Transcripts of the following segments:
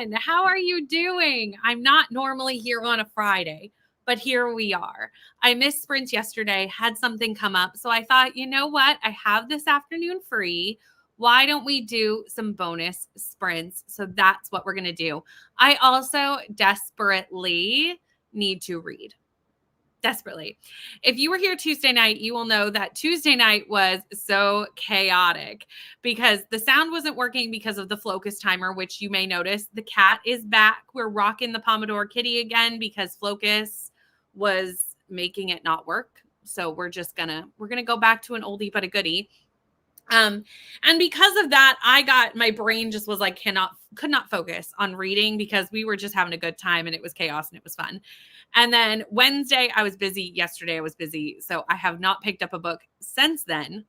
everyone. How are you doing? I'm not normally here on a Friday, but here we are. I missed sprints yesterday, had something come up. So I thought, you know what? I have this afternoon free. Why don't we do some bonus sprints? So that's what we're going to do. I also desperately need to read. Desperately. If you were here Tuesday night, you will know that Tuesday night was so chaotic because the sound wasn't working because of the Flocus timer, which you may notice. The cat is back. We're rocking the Pomodoro Kitty again because Flocus was making it not work. So we're gonna go back to an oldie but a goodie. And because of that, my brain just was like, could not focus on reading because we were just having a good time and it was chaos and it was fun. And then Wednesday I was busy. Yesterday I was busy. So I have not picked up a book since then.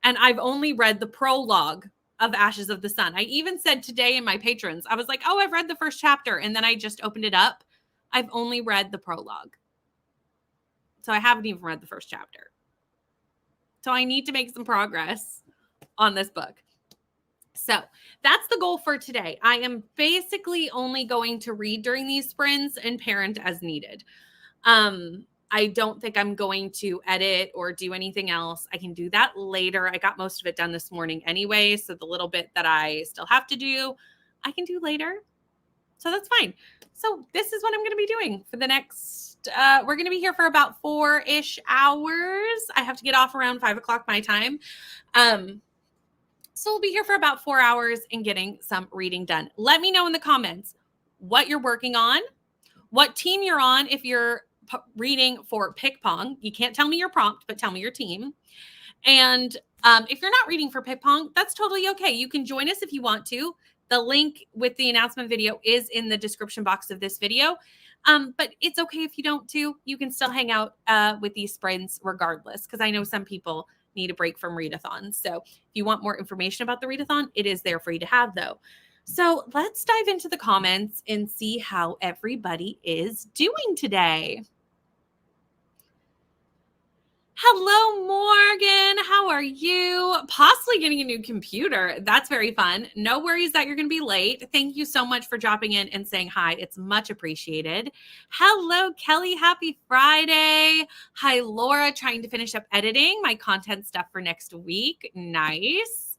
And I've only read the prologue of Ashes of the Sun. I even said today in my patrons, I was like, oh, I've read the first chapter. And then I just opened it up. I've only read the prologue. So I haven't even read the first chapter. So I need to make some progress on this book. So that's the goal for today. I am basically only going to read during these sprints and parent as needed. I don't think I'm going to edit or do anything else. I can do that later. I got most of it done this morning anyway. So the little bit that I still have to do, I can do later. So that's fine. So this is what I'm going to be doing for the next, we're going to be here for about 4-ish hours. I have to get off around 5 o'clock my time. So we'll be here for about 4 hours and getting some reading done. Let me know in the comments what you're working on, what team you're on. If you're reading for Pickpong, you can't tell me your prompt, but tell me your team. And if you're not reading for Pickpong, that's totally okay. You can join us if you want to. The link with the announcement video is in the description box of this video. But it's okay if you don't too. You can still hang out with these sprints regardless, because I know some people need a break from Readathon. So if you want more information about the Readathon, it is there for you to have though. So let's dive into the comments and see how everybody is doing today. Hello, Morgan. How are you? Possibly getting a new computer. That's very fun. No worries that you're going to be late. Thank you so much for dropping in and saying hi. It's much appreciated. Hello, Kelly. Happy Friday. Hi, Laura. Trying to finish up editing my content stuff for next week. Nice.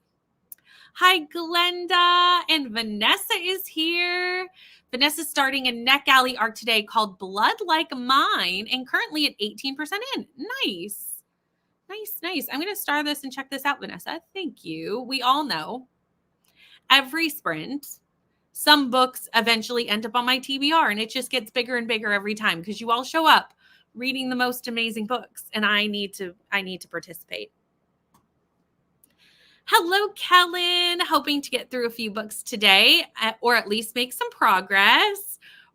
Hi, Glenda. And Vanessa is here. Vanessa's starting a Neck Alley arc today called Blood Like Mine and currently at 18% in. Nice. Nice. I'm going to start this and check this out, Vanessa. Thank you. We all know every sprint, some books eventually end up on my TBR and it just gets bigger and bigger every time because you all show up reading the most amazing books and I need to participate. Hello, Kellen. Hoping to get through a few books today or at least make some progress.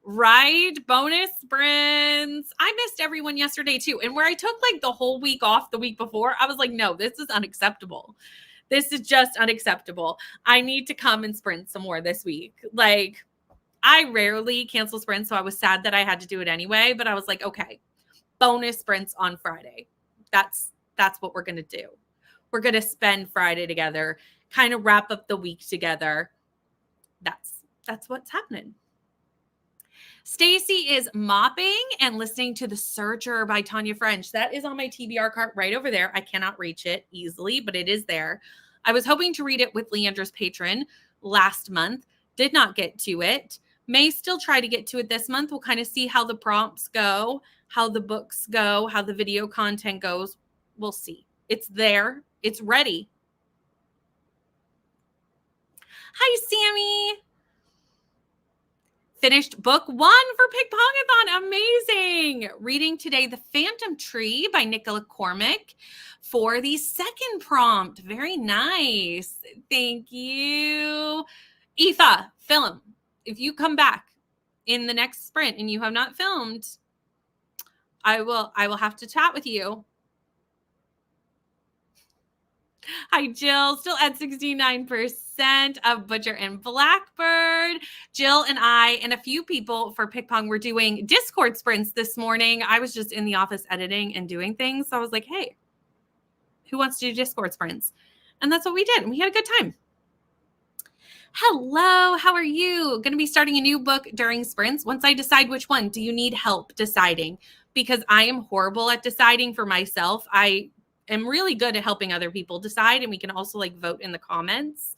Right? Bonus sprints. I missed everyone yesterday too. And where I took like the whole week off the week before, I was like, no, this is unacceptable. This is just unacceptable. I need to come and sprint some more this week. Like I rarely cancel sprints. So I was sad that I had to do it anyway, but I was like, okay, bonus sprints on Friday. That's what we're going to do. We're going to spend Friday together, kind of wrap up the week together. That's what's happening. Stacy is mopping and listening to The Searcher by Tanya French. That is on my TBR cart right over there. I cannot reach it easily, but it is there. I was hoping to read it with Leandra's patron last month. Did not get to it. May still try to get to it this month. We'll kind of see how the prompts go, how the books go, how the video content goes. We'll see. It's there. It's ready. Hi, Sammy. Finished book 1 for Pickpongathon. Amazing. Reading today The Phantom Tree by Nicola Cormick for the second prompt. Very nice. Thank you. Aoife, film. If you come back in the next sprint and you have not filmed, I will have to chat with you. Hi, Jill. Still at 69% of Butcher and Blackbird. Jill and I and a few people for Pickpong were doing Discord sprints this morning. I was just in the office editing and doing things. So I was like, hey, who wants to do Discord sprints? And that's what we did. And we had a good time. Hello, how are you? Going to be starting a new book during sprints. Once I decide which one, do you need help deciding? Because I am horrible at deciding for myself. I am really good at helping other people decide, and we can also like vote in the comments.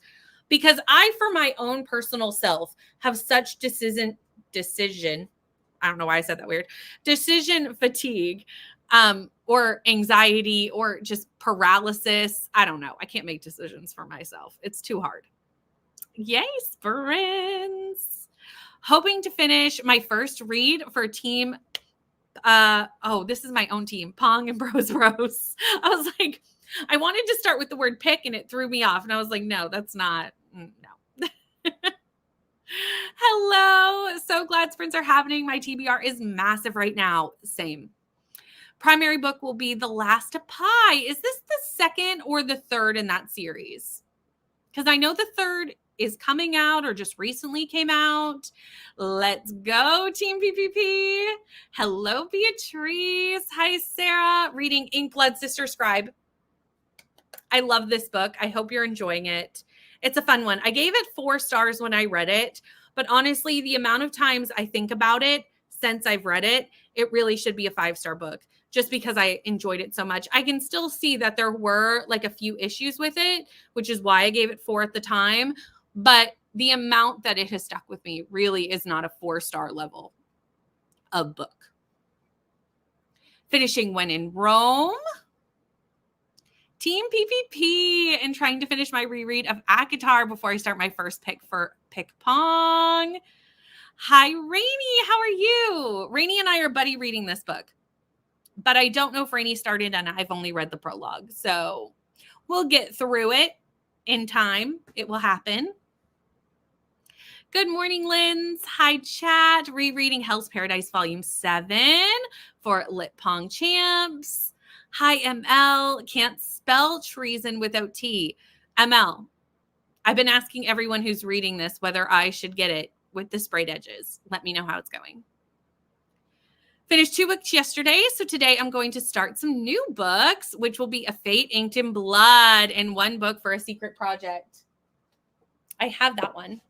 Because I, for my own personal self, have such decision. I don't know why I said that weird. Decision fatigue, or anxiety, or just paralysis. I don't know. I can't make decisions for myself. It's too hard. Yay, sprints. Hoping to finish my first read for team. This is my own team, Pong and Bros Rose. I was like, I wanted to start with the word pick and it threw me off. And I was like, no, that's not, no. Hello. So glad sprints are happening. My TBR is massive right now. Same. Primary book will be The Last Pie. Is this the second or the third in that series? Because I know the third is coming out or just recently came out. Let's go, Team PPP. Hello, Beatrice. Hi, Sarah. Reading Inkblood Sister Scribe. I love this book. I hope you're enjoying it. It's a fun one. I gave it 4 stars when I read it, but honestly, the amount of times I think about it since I've read it, it really should be a 5-star book just because I enjoyed it so much. I can still see that there were like a few issues with it, which is why I gave it 4 at the time. But the amount that it has stuck with me really is not a 4-star level of book. Finishing When in Rome. Team PPP, and trying to finish my reread of ACOTAR before I start my first pick for Pickpong. Hi, Rainy. How are you? Rainy and I are buddy reading this book, but I don't know if Rainy started and I've only read the prologue. So we'll get through it in time. It will happen. Good morning, Linz. Hi, chat. Rereading Hell's Paradise Volume 7 for Lit Pong Champs. Hi, ML. Can't spell treason without T. ML, I've been asking everyone who's reading this whether I should get it with the sprayed edges. Let me know how it's going. Finished 2 books yesterday, so today I'm going to start some new books, which will be A Fate Inked in Blood and 1 book for a secret project. I have that one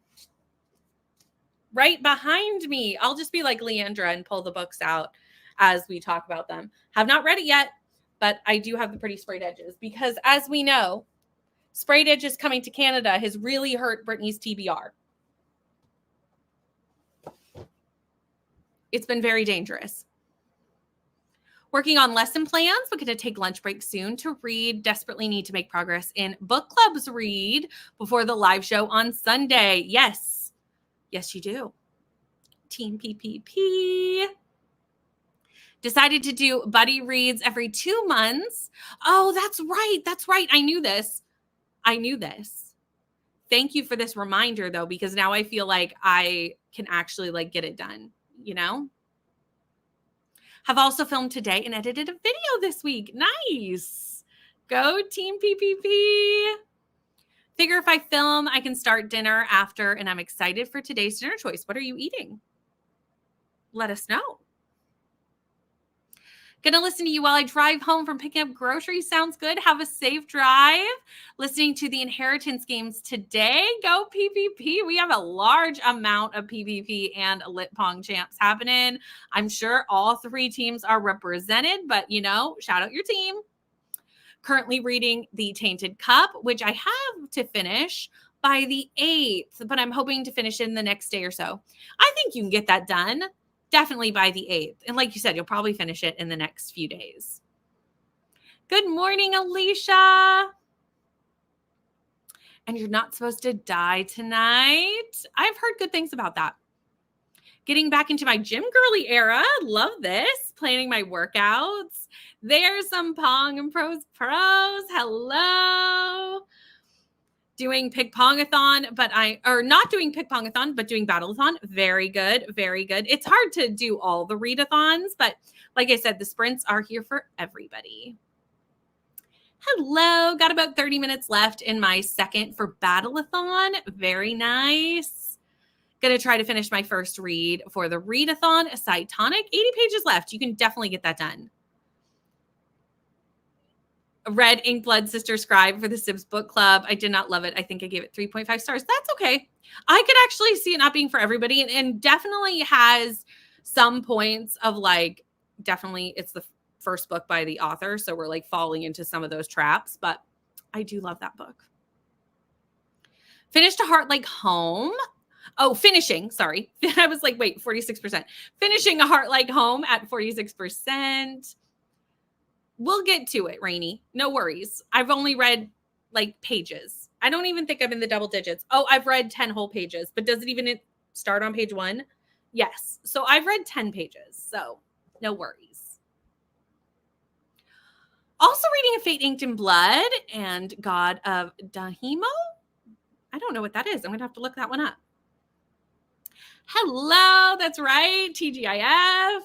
right behind me. I'll just be like Leandra and pull the books out as we talk about them. Have not read it yet, but I do have the pretty sprayed edges because, as we know, sprayed edges coming to Canada has really hurt Brittany's TBR. It's been very dangerous. Working on lesson plans. We're going to take lunch break soon to read. Desperately need to make progress in book clubs read before the live show on Sunday. Yes. Yes, you do. Team PPP. Decided to do buddy reads every 2 months. Oh, that's right. That's right. I knew this. Thank you for this reminder, though, because now I feel like I can actually like get it done, you know? Have also filmed today and edited a video this week. Nice. Go Team PPP. Figure if I film, I can start dinner after, and I'm excited for today's dinner choice. What are you eating? Let us know. Gonna listen to you while I drive home from picking up groceries. Sounds good. Have a safe drive. Listening to the inheritance games today. Go PPP. We have a large amount of PPP and Lit Pong champs happening. I'm sure all 3 teams are represented, but you know, shout out your team. Currently reading The Tainted Cup, which I have to finish by the 8th, but I'm hoping to finish it in the next day or so. I think you can get that done. Definitely by the 8th. And like you said, you'll probably finish it in the next few days. Good morning, Alicia. And you're not supposed to die tonight. I've heard good things about that. Getting back into my gym girly era. Love this. Planning my workouts. There's some Pong and Pros. Hello. Doing Pickpongathon, not doing Pickpongathon, but doing Readathon. Very good. Very good. It's hard to do all the readathons, but like I said, the sprints are here for everybody. Hello. Got about 30 minutes left in my second for Readathon. Very nice. Going to try to finish my first read for the Readathon. Cytonic. 80 pages left. You can definitely get that done. Read Ink Blood Sister Scribe for the Sims Book Club. I did not love it. I think I gave it 3.5 stars. That's okay. I could actually see it not being for everybody, and definitely has some points of like, definitely it's the first book by the author. So we're like falling into some of those traps, but I do love that book. Finished A Heart Like Home. Oh, finishing. Sorry. I was like, wait, 46%. Finishing A Heart Like Home at 46%. We'll get to it, Rainy. No worries. I've only read like pages. I don't even think I'm in the double digits. Oh, I've read 10 whole pages, but does it even start on page 1? Yes. So I've read 10 pages. So no worries. Also reading A Fate Inked in Blood and God of Dahimo. I don't know what that is. I'm going to have to look that one up. Hello. That's right. TGIF.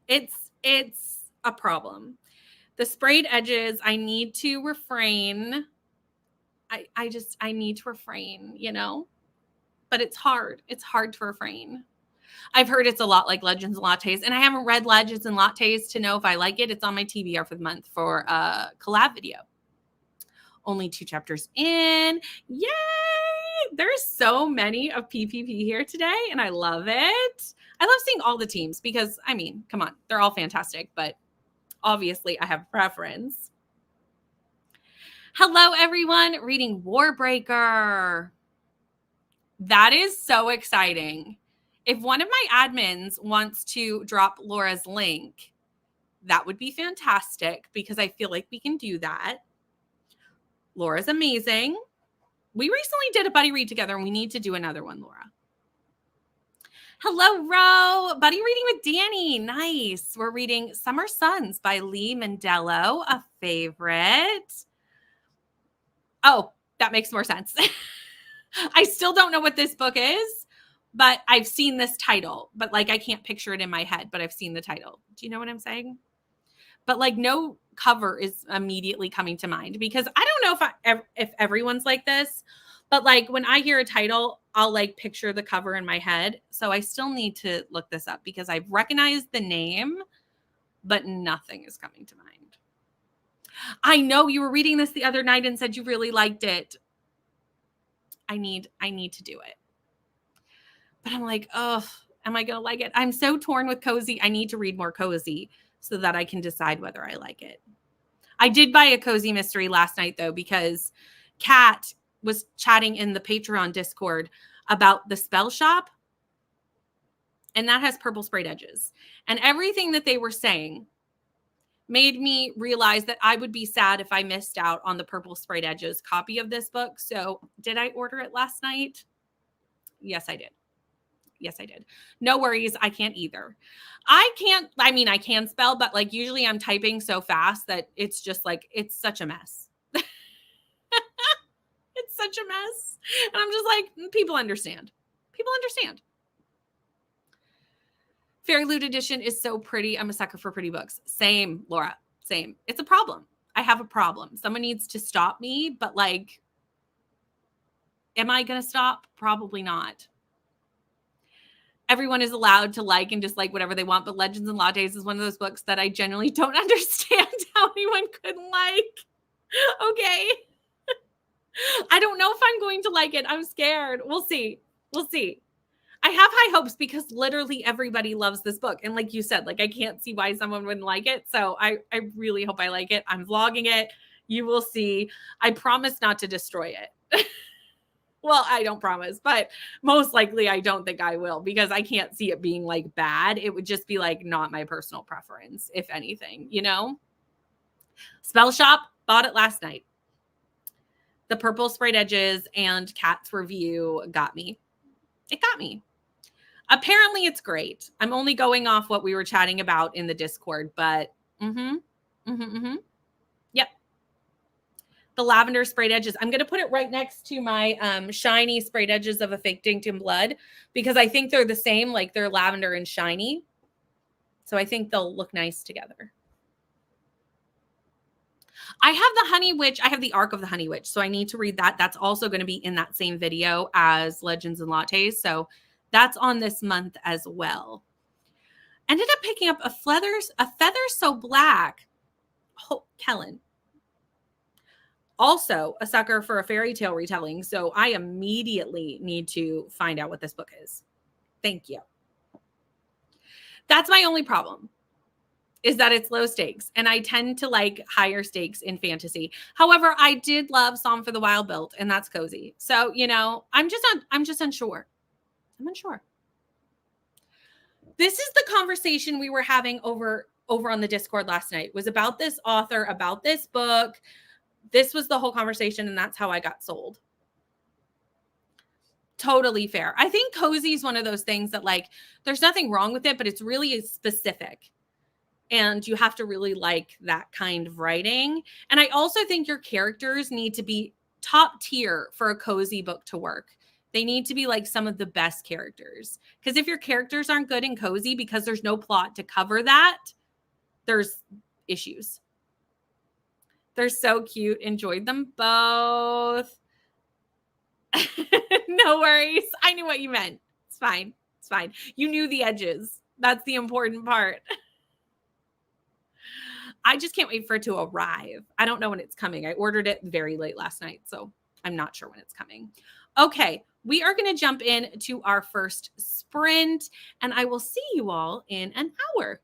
It's a problem. The sprayed edges, I need to refrain. I need to refrain, you know? But it's hard. It's hard to refrain. I've heard it's a lot like Legends and Lattes, and I haven't read Legends and Lattes to know if I like it. It's on my TBR for the month for a collab video. Only 2 chapters in. Yay! There's so many of PPP here today, and I love it. I love seeing all the teams because, I mean, come on, they're all fantastic, but obviously I have a preference. Hello, everyone. Reading Warbreaker. That is so exciting. If one of my admins wants to drop Laura's link, that would be fantastic because I feel like we can do that. Laura's amazing. We recently did a buddy read together and we need to do another one, Laura. Hello, Ro. Buddy reading with Danny. Nice. We're reading Summer Suns by Lee Mandello, a favorite. Oh, that makes more sense. I still don't know what this book is, but I've seen this title, but like I can't picture it in my head, but I've seen the title. Do you know what I'm saying? But like no cover is immediately coming to mind because I don't know if everyone's like this, but like when I hear a title, I'll like picture the cover in my head. So I still need to look this up because I've recognized the name, but nothing is coming to mind. I know you were reading this the other night and said you really liked it. I need to do it. But I'm like, oh, am I going to like it? I'm so torn with Cozy. I need to read more Cozy so that I can decide whether I like it. I did buy a Cozy mystery last night, though, because Kat was chatting in the Patreon Discord about the spell shop. And that has purple sprayed edges. And everything that they were saying made me realize that I would be sad if I missed out on the purple sprayed edges copy of this book. So did I order it last night? Yes, I did. Yes, I did. No worries. I can't either. I can spell, but like usually I'm typing so fast that it's just like, it's such a mess. It's such a mess. And I'm just like, people understand. People understand. Fairy Loot Edition is so pretty. I'm a sucker for pretty books. Same, Laura. Same. It's a problem. I have a problem. Someone needs to stop me, but like, am I going to stop? Probably not. Everyone is allowed to like and dislike whatever they want, but Legends and Lattes is one of those books that I genuinely don't understand how anyone could like. Okay. I don't know if I'm going to like it. I'm scared. We'll see. We'll see. I have high hopes because literally everybody loves this book. And like you said, like I can't see why someone wouldn't like it. So I really hope I like it. I'm vlogging it. You will see. I promise not to destroy it. Well, I don't promise, but most likely I don't think I will because I can't see it being like bad. It would just be like not my personal preference, if anything, you know? Spell Shop, bought it last night. The purple sprayed edges and Kat's review got me. It got me. Apparently it's great. I'm only going off what we were chatting about in the Discord, but Yep. The lavender sprayed edges. I'm going to put it right next to my shiny sprayed edges of A Fake Inked in Blood because I think they're the same, like they're lavender and shiny. So I think they'll look nice together. I have the Honey Witch. I have the Arc of the Honey Witch. So I need to read that. That's also going to be in that same video as Legends and Lattes. So that's on this month as well. Ended up picking up a feather so black. Oh, Kellen. Also a sucker for a fairy tale retelling. So I immediately need to find out what this book is. Thank you. That's my only problem, is that it's low stakes. And I tend to like higher stakes in fantasy. However, I did love Song for the Wild Built, and that's cozy. So, I'm just unsure. I'm unsure. This is the conversation we were having over on the Discord last night. It was about this author, about this book. This was the whole conversation, and that's how I got sold. Totally fair. I think cozy is one of those things that, like, there's nothing wrong with it, but it's really specific. And you have to really like that kind of writing. And I also think your characters need to be top tier for a cozy book to work. They need to be like some of the best characters. Because if your characters aren't good and cozy because there's no plot to cover that, there's issues. They're so cute. Enjoyed them both. No worries. I knew what you meant. It's fine. It's fine. You knew the edges. That's the important part. I just can't wait for it to arrive. I don't know when it's coming. I ordered it very late last night, so I'm not sure when it's coming. Okay, we are going to jump in to our first sprint, and I will see you all in an hour.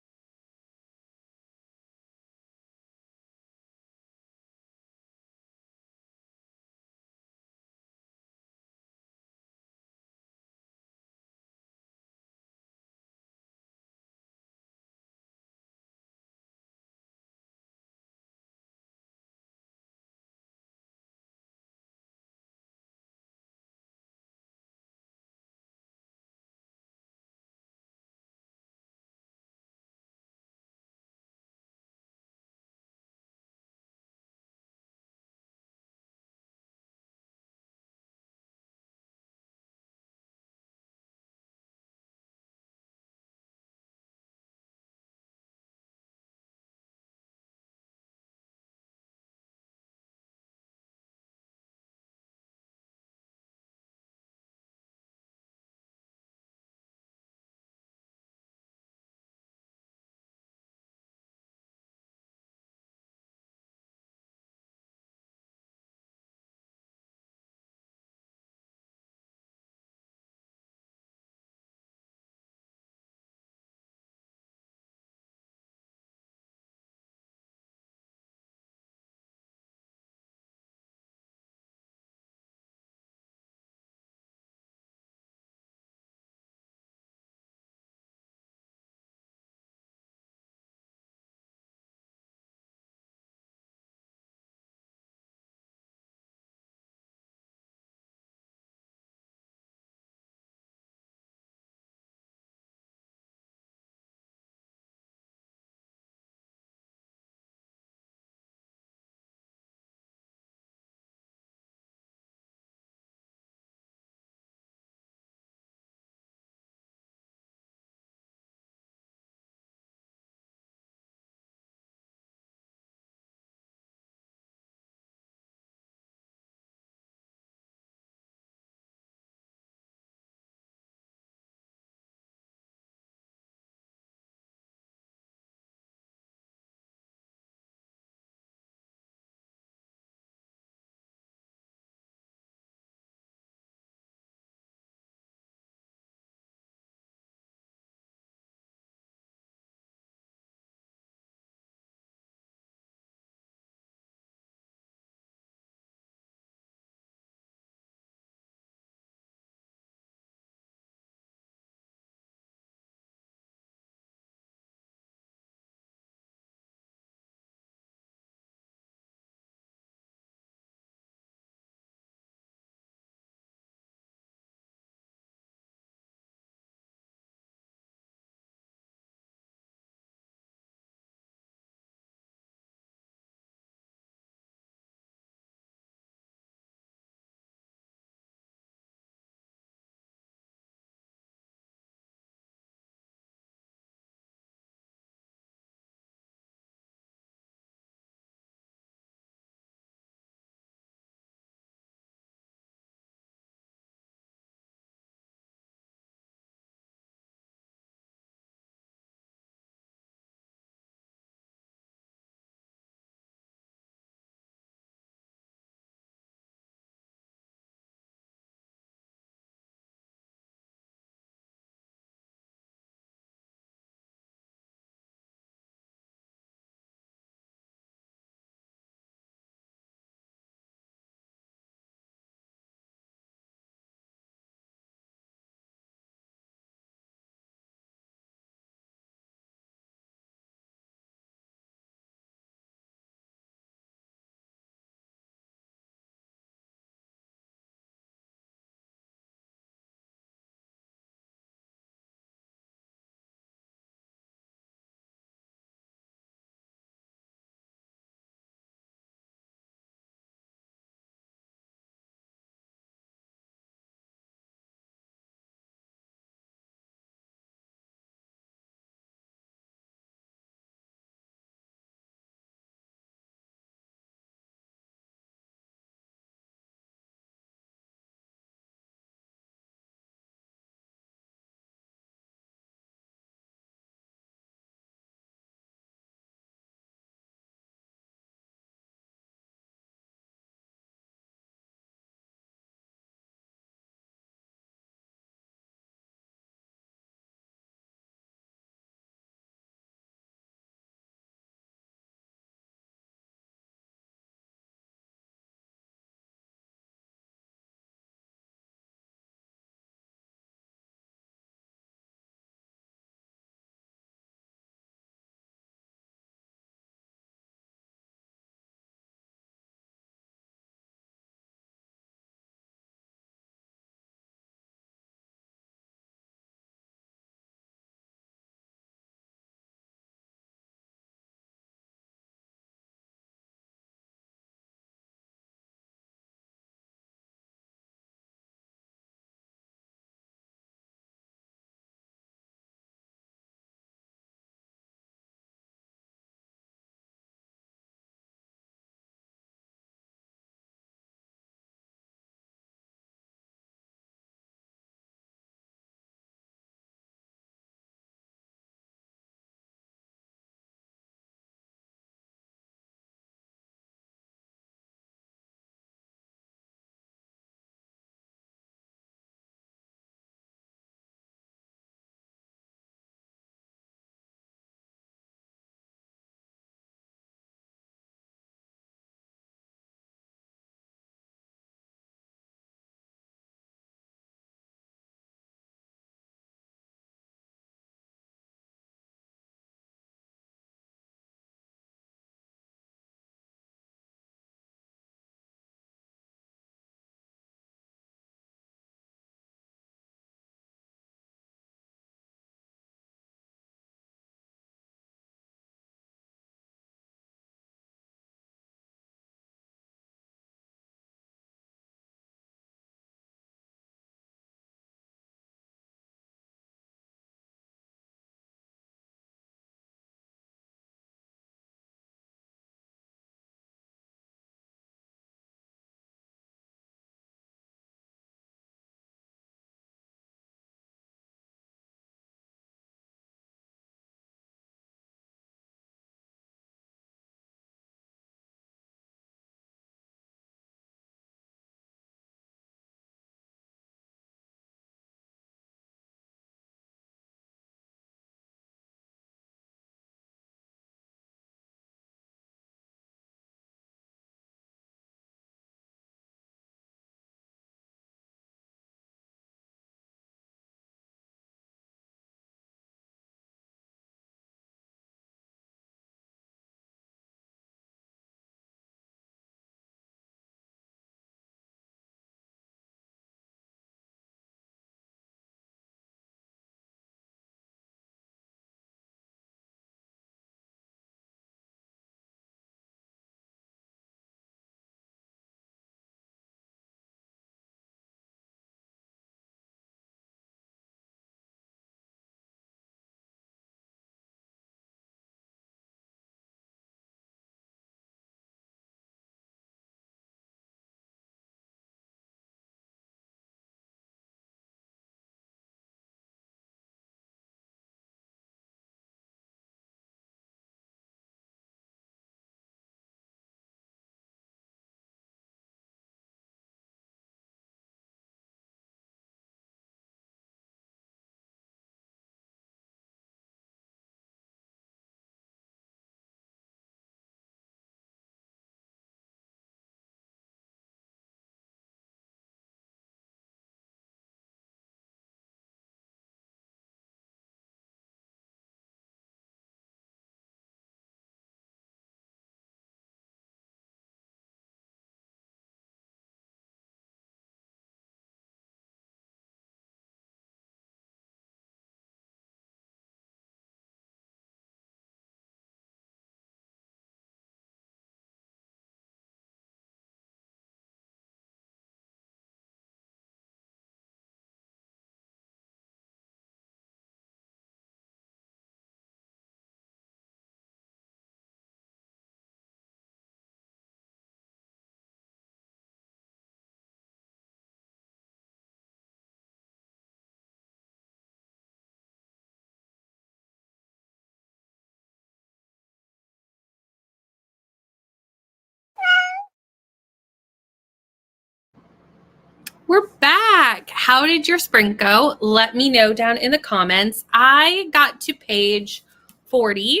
We're back. How did your spring go? Let me know down in the comments. I got to page 40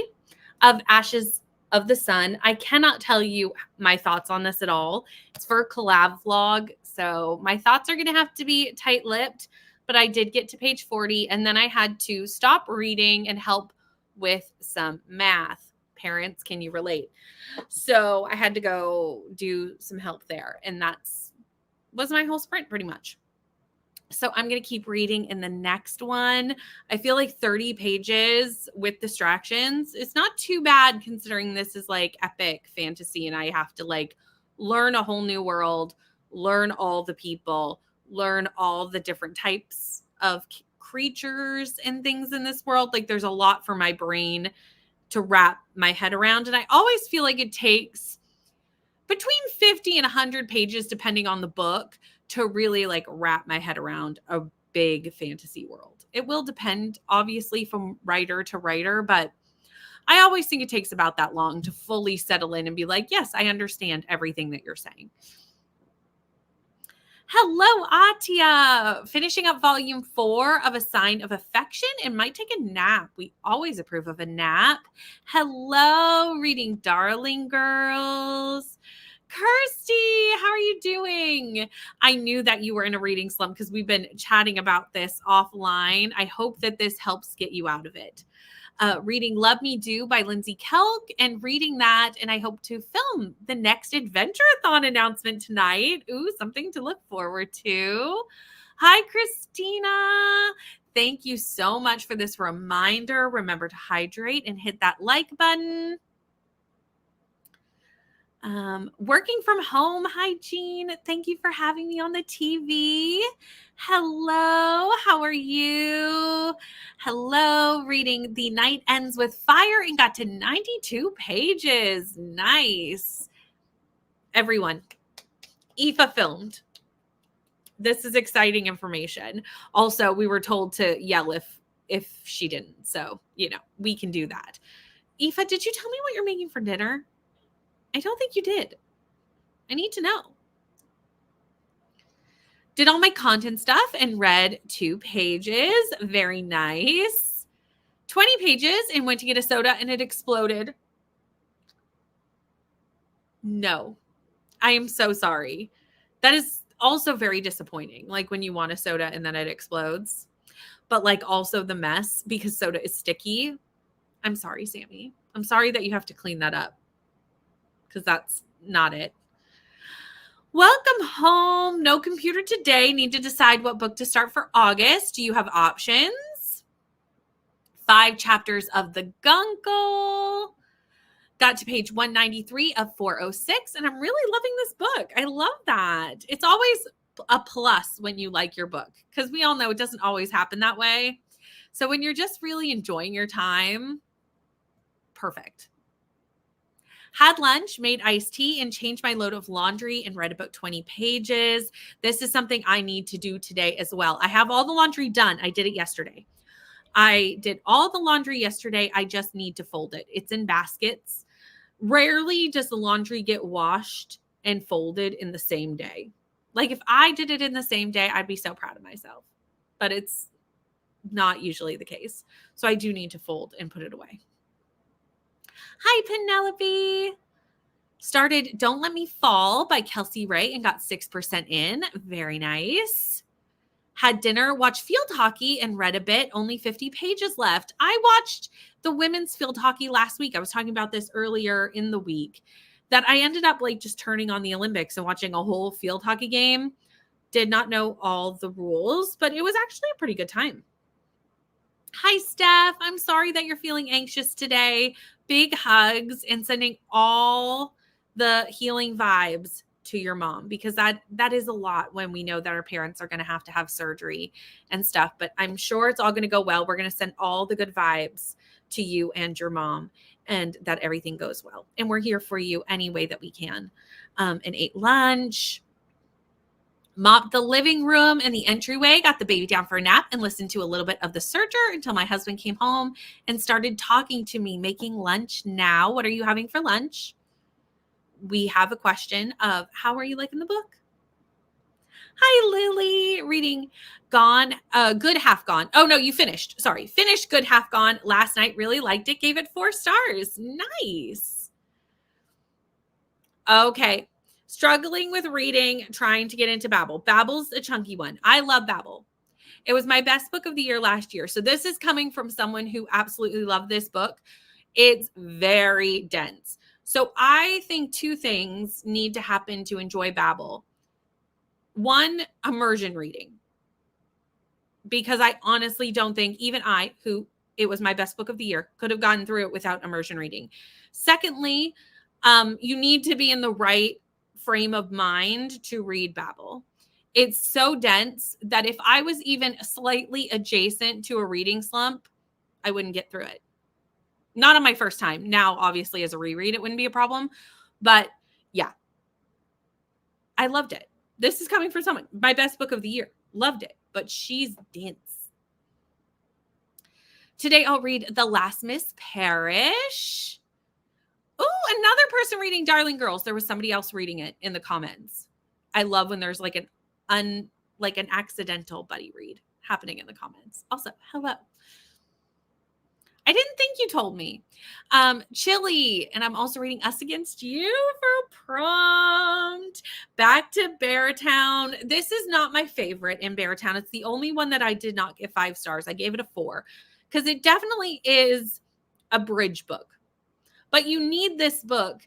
of Ashes of the Sun. I cannot tell you my thoughts on this at all. It's for a collab vlog, so my thoughts are going to have to be tight-lipped, but I did get to page 40, and then I had to stop reading and help with some math. Parents, can you relate? So I had to go do some help there, and was my whole sprint pretty much. So I'm going to keep reading in the next one. I feel like 30 pages with distractions. It's not too bad considering this is like epic fantasy and I have to like learn a whole new world, learn all the people, learn all the different types of creatures and things in this world. Like there's a lot for my brain to wrap my head around. And I always feel like it takes between 50 and 100 pages, depending on the book, to really like wrap my head around a big fantasy world. It will depend, obviously, from writer to writer, but I always think it takes about that long to fully settle in and be like, yes, I understand everything that you're saying. Hello, Atia. Finishing up volume 4 of A Sign of Affection and might take a nap. We always approve of a nap. Hello, reading darling girls. Kirsty, how are you doing? I knew that you were in a reading slump because we've been chatting about this offline. I hope that this helps get you out of it. Reading Love Me Do by Lindsay Kelk and reading that. And I hope to film the next Adventure-a-thon announcement tonight. Ooh, something to look forward to. Hi, Christina. Thank you so much for this reminder. Remember to hydrate and hit that like button. Working from home hygiene. Thank you for having me on the TV. Hello, how are you? Hello, reading The Night Ends with Fire and got to 92 pages. Nice. Everyone, Aoife filmed. This is exciting information. Also, we were told to yell if she didn't. So, we can do that. Aoife, did you tell me what you're making for dinner? I don't think you did. I need to know. Did all my content stuff and read 2 pages. Very nice. 20 pages and went to get a soda and it exploded. No, I am so sorry. That is also very disappointing. Like when you want a soda and then it explodes. But like also the mess because soda is sticky. I'm sorry, Sammy. I'm sorry that you have to clean that up. Because that's not it. Welcome home. No computer today. Need to decide what book to start for August. Do you have options? 5 chapters of The Gunkle. Got to page 193 of 406, and I'm really loving this book. I love that. It's always a plus when you like your book, because we all know it doesn't always happen that way. So when you're just really enjoying your time, perfect. Had lunch, made iced tea, and changed my load of laundry and read about 20 pages. This is something I need to do today as well. I have all the laundry done. I did it yesterday. I did all the laundry yesterday. I just need to fold it. It's in baskets. Rarely does the laundry get washed and folded in the same day. Like if I did it in the same day, I'd be so proud of myself. But it's not usually the case. So I do need to fold and put it away. Hi, Penelope. Started Don't Let Me Fall by Kelsey Ray and got 6% in. Very nice. Had dinner, watched field hockey, and read a bit. Only 50 pages left. I watched the women's field hockey last week. I was talking about this earlier in the week, that I ended up like just turning on the Olympics and watching a whole field hockey game. Did not know all the rules, but it was actually a pretty good time. Hi, Steph. I'm sorry that you're feeling anxious today. Big hugs and sending all the healing vibes to your mom, because that is a lot when we know that our parents are going to have surgery and stuff. But I'm sure it's all going to go well. We're going to send all the good vibes to you and your mom, and that everything goes well. And we're here for you any way that we can. And ate lunch. Mopped the living room and the entryway, got the baby down for a nap, and listened to a little bit of The Searcher until my husband came home and started talking to me, making lunch now. What are you having for lunch? We have a question of, how are you liking the book? Hi, Lily. Reading Gone, Good Half Gone. Oh, no, you finished. Sorry. Finished Good Half Gone last night. Really liked it. Gave it 4 stars. Nice. Okay. Struggling with reading, trying to get into Babel. Babel's a chunky one. I love Babel. It was my best book of the year last year. So this is coming from someone who absolutely loved this book. It's very dense. So I think 2 things need to happen to enjoy Babel. 1, immersion reading. Because I honestly don't think even I, who it was my best book of the year, could have gotten through it without immersion reading. Secondly, you need to be in the right frame of mind to read Babel. It's so dense that if I was even slightly adjacent to a reading slump, I wouldn't get through it. Not on my first time. Now, obviously, as a reread, it wouldn't be a problem. But yeah, I loved it. This is coming from someone, my best book of the year. Loved it. But she's dense. Today, I'll read The Last Miss Parrish. Oh, another person reading Darling Girls. There was somebody else reading it in the comments. I love when there's like an accidental buddy read happening in the comments. Also, hello. I didn't think you told me. Chili, and I'm also reading Us Against You for prompt. Back to Beartown. This is not my favorite in Beartown. It's the only one that I did not give 5 stars. I gave it a 4 because it definitely is a bridge book. But you need this book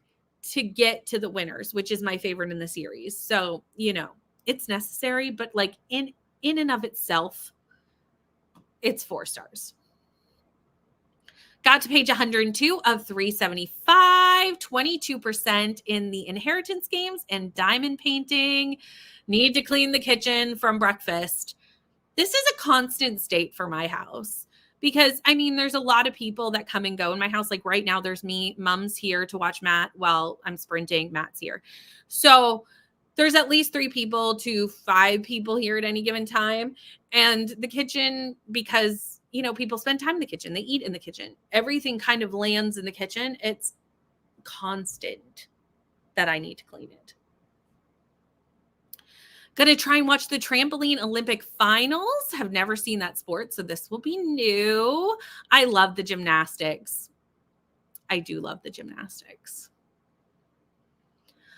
to get to the winners, which is my favorite in the series. So, it's necessary, but like in and of itself, it's 4 stars. Got to page 102 of 375, 22% in the inheritance games and diamond painting. Need to clean the kitchen from breakfast. This is a constant state for my house because, there's a lot of people that come and go in my house. Like right now, there's me. Mom's here to watch Matt while I'm sprinting. Matt's here. So there's at least 3 people to 5 people here at any given time. And the kitchen, because people spend time in the kitchen. They eat in the kitchen. Everything kind of lands in the kitchen. It's constant that I need to clean it. Gonna try and watch the trampoline Olympic finals. Have never seen that sport, so this will be new. I love the gymnastics. I do love the gymnastics.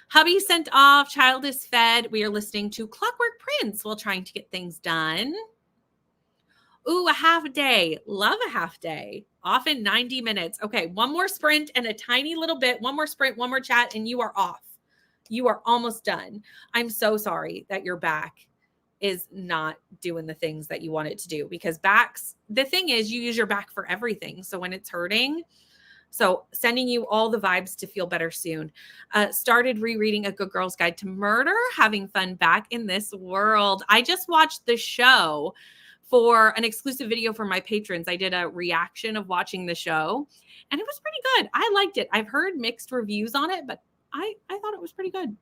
Hubby sent off. Child is fed. We are listening to Clockwork Prince while trying to get things done. Ooh, a half day. Love a half day. Often 90 minutes. Okay, one more sprint and a tiny little bit. One more sprint, one more chat, and you are off. You are almost done. I'm so sorry that your back is not doing the things that you want it to do because the thing is you use your back for everything. So when it's hurting, so sending you all the vibes to feel better soon. Started rereading A Good Girl's Guide to Murder, having fun back in this world. I just watched the show for an exclusive video for my patrons. I did a reaction of watching the show and it was pretty good. I liked it. I've heard mixed reviews on it, but I thought it was pretty good.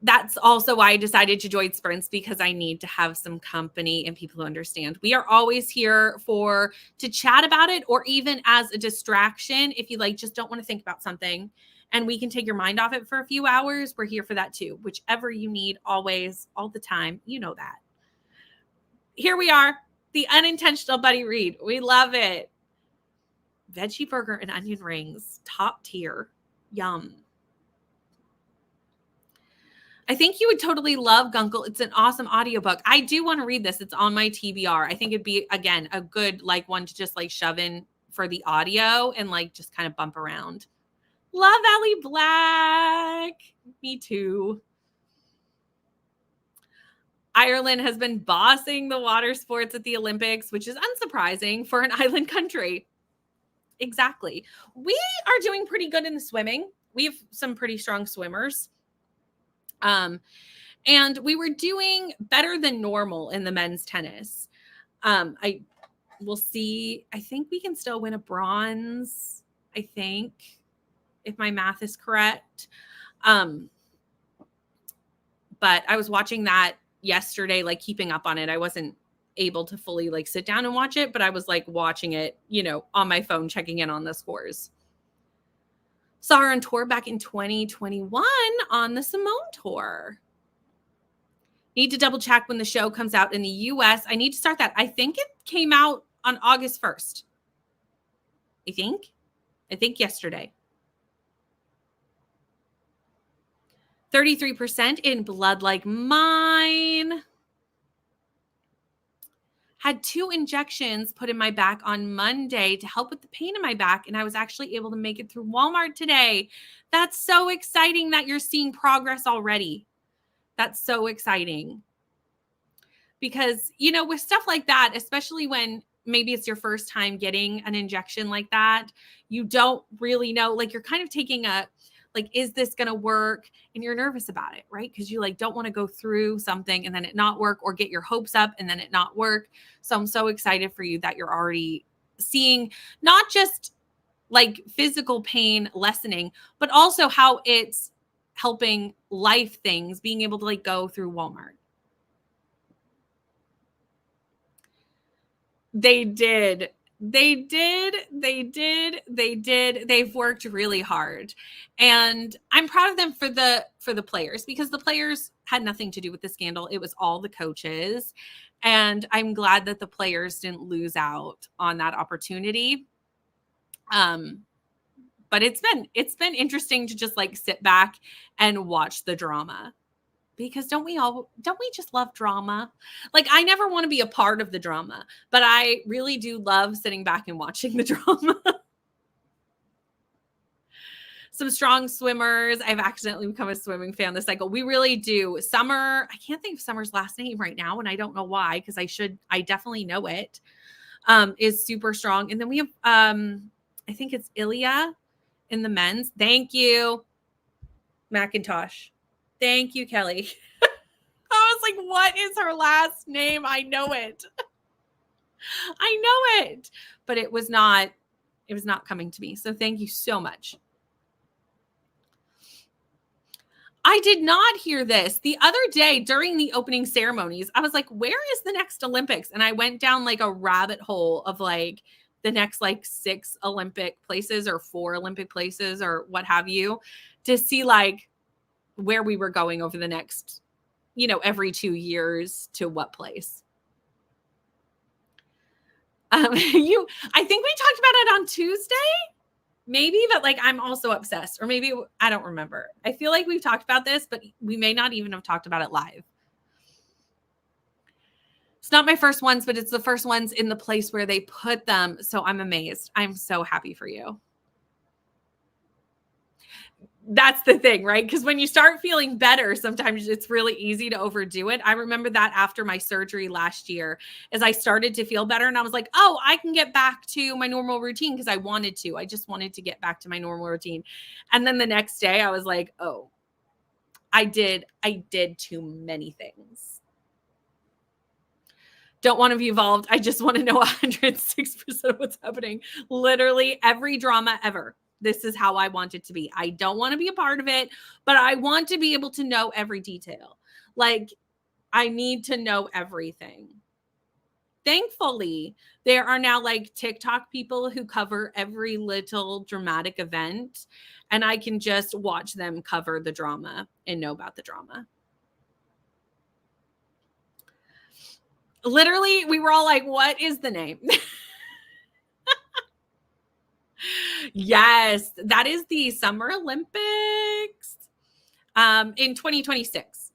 That's also why I decided to join sprints because I need to have some company and people who understand. We are always here to chat about it or even as a distraction. If you just don't want to think about something and we can take your mind off it for a few hours, we're here for that too. Whichever you need, always, all the time. You know that. Here we are, the unintentional buddy read. We love it. Veggie burger and onion rings, top tier. Yum. I think you would totally love Gunkel. It's an awesome audiobook. I do want to read this. It's on my TBR. I think it'd be, again, a good one to just shove in for the audio and just kind of bump around. Love Allie Black. Me too. Ireland has been bossing the water sports at the Olympics, which is unsurprising for an island country. Exactly. We are doing pretty good in the swimming. We have some pretty strong swimmers. And we were doing better than normal in the men's tennis. We'll see. I think we can still win a bronze, I think, if my math is correct. But I was watching that yesterday, keeping up on it. I wasn't able to fully sit down and watch it, but I was watching it, on my phone, checking in on the scores. Saw her on tour back in 2021 on the Simone tour. Need to double check when the show comes out in the US. I need to start that. I think it came out on August 1st. I think yesterday. 33% in Blood Like Mine. Had 2 injections put in my back on Monday to help with the pain in my back, and I was actually able to make it through Walmart today. That's so exciting that you're seeing progress already. That's so exciting. Because, with stuff like that, especially when maybe it's your first time getting an injection like that, you don't really know, like, you're kind of taking is this going to work? And you're nervous about it, right? Because you don't want to go through something and then it not work, or get your hopes up and then it not work. So I'm so excited for you that you're already seeing not just physical pain lessening, but also how it's helping life things, being able to go through Walmart. They did. They did. They did. They did. They've worked really hard. And I'm proud of them for the players, because the players had nothing to do with the scandal. It was all the coaches. And I'm glad that the players didn't lose out on that opportunity. But it's been interesting to just sit back and watch the drama. Because don't we just love drama? I never want to be a part of the drama, but I really do love sitting back and watching the drama. Some strong swimmers. I've accidentally become a swimming fan this cycle. We really do. Summer, I can't think of Summer's last name right now, and I don't know why, because I definitely know it, is super strong. And then we have, I think it's Ilya in the men's. Thank you, Macintosh. Thank you, Kelly. I was like, what is her last name? I know it. I know it. But it was not coming to me. So thank you so much. I did not hear this. The other day during the opening ceremonies, I was like, where is the next Olympics? And I went down a rabbit hole of the next 6 Olympic places or 4 Olympic places or what have you, to see where we were going over the next, every 2 years to what place. I think we talked about it on Tuesday, maybe, but I'm also obsessed, or maybe I don't remember. I feel like we've talked about this, but we may not even have talked about it live. It's not my first ones, but it's the first ones in the place where they put them. So I'm amazed. I'm so happy for you. That's the thing, right? Because when you start feeling better, sometimes it's really easy to overdo it. I remember that after my surgery last year, as I started to feel better, and I was like, oh, I can get back to my normal routine, because I wanted to. I just wanted to get back to my normal routine. And then the next day I was like, oh, I did too many things. Don't want to be involved. I just want to know 106% of what's happening. Literally every drama ever. This is how I want it to be. I don't want to be a part of it, but I want to be able to know every detail. I need to know everything. Thankfully, there are now TikTok people who cover every little dramatic event, and I can just watch them cover the drama and know about the drama. Literally, we were all like, what is the name? Yes, that is the Summer Olympics in 2026.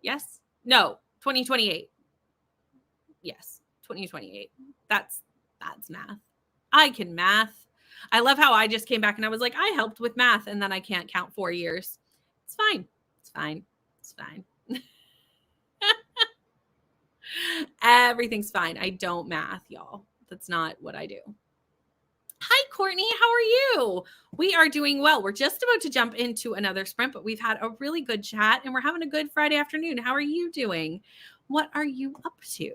Yes? No, 2028. Yes, 2028. That's math. I can math. I love how I just came back and I was like, I helped with math, and then I can't count 4 years. It's fine. It's fine. It's fine. Everything's fine. I don't math, y'all. That's not what I do. Hi, Courtney. How are you? We are doing well. We're just about to jump into another sprint, but we've had a really good chat and we're having a good Friday afternoon. How are you doing? What are you up to?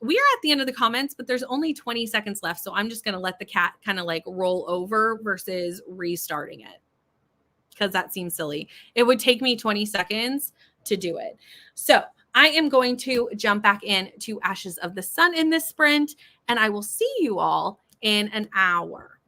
We are at the end of the comments, but there's only 20 seconds left. So I'm just going to let the cat kind of roll over versus restarting it, because that seems silly. It would take me 20 seconds to do it. So I am going to jump back in to Ashes of the Sun in this sprint, and I will see you all in an hour.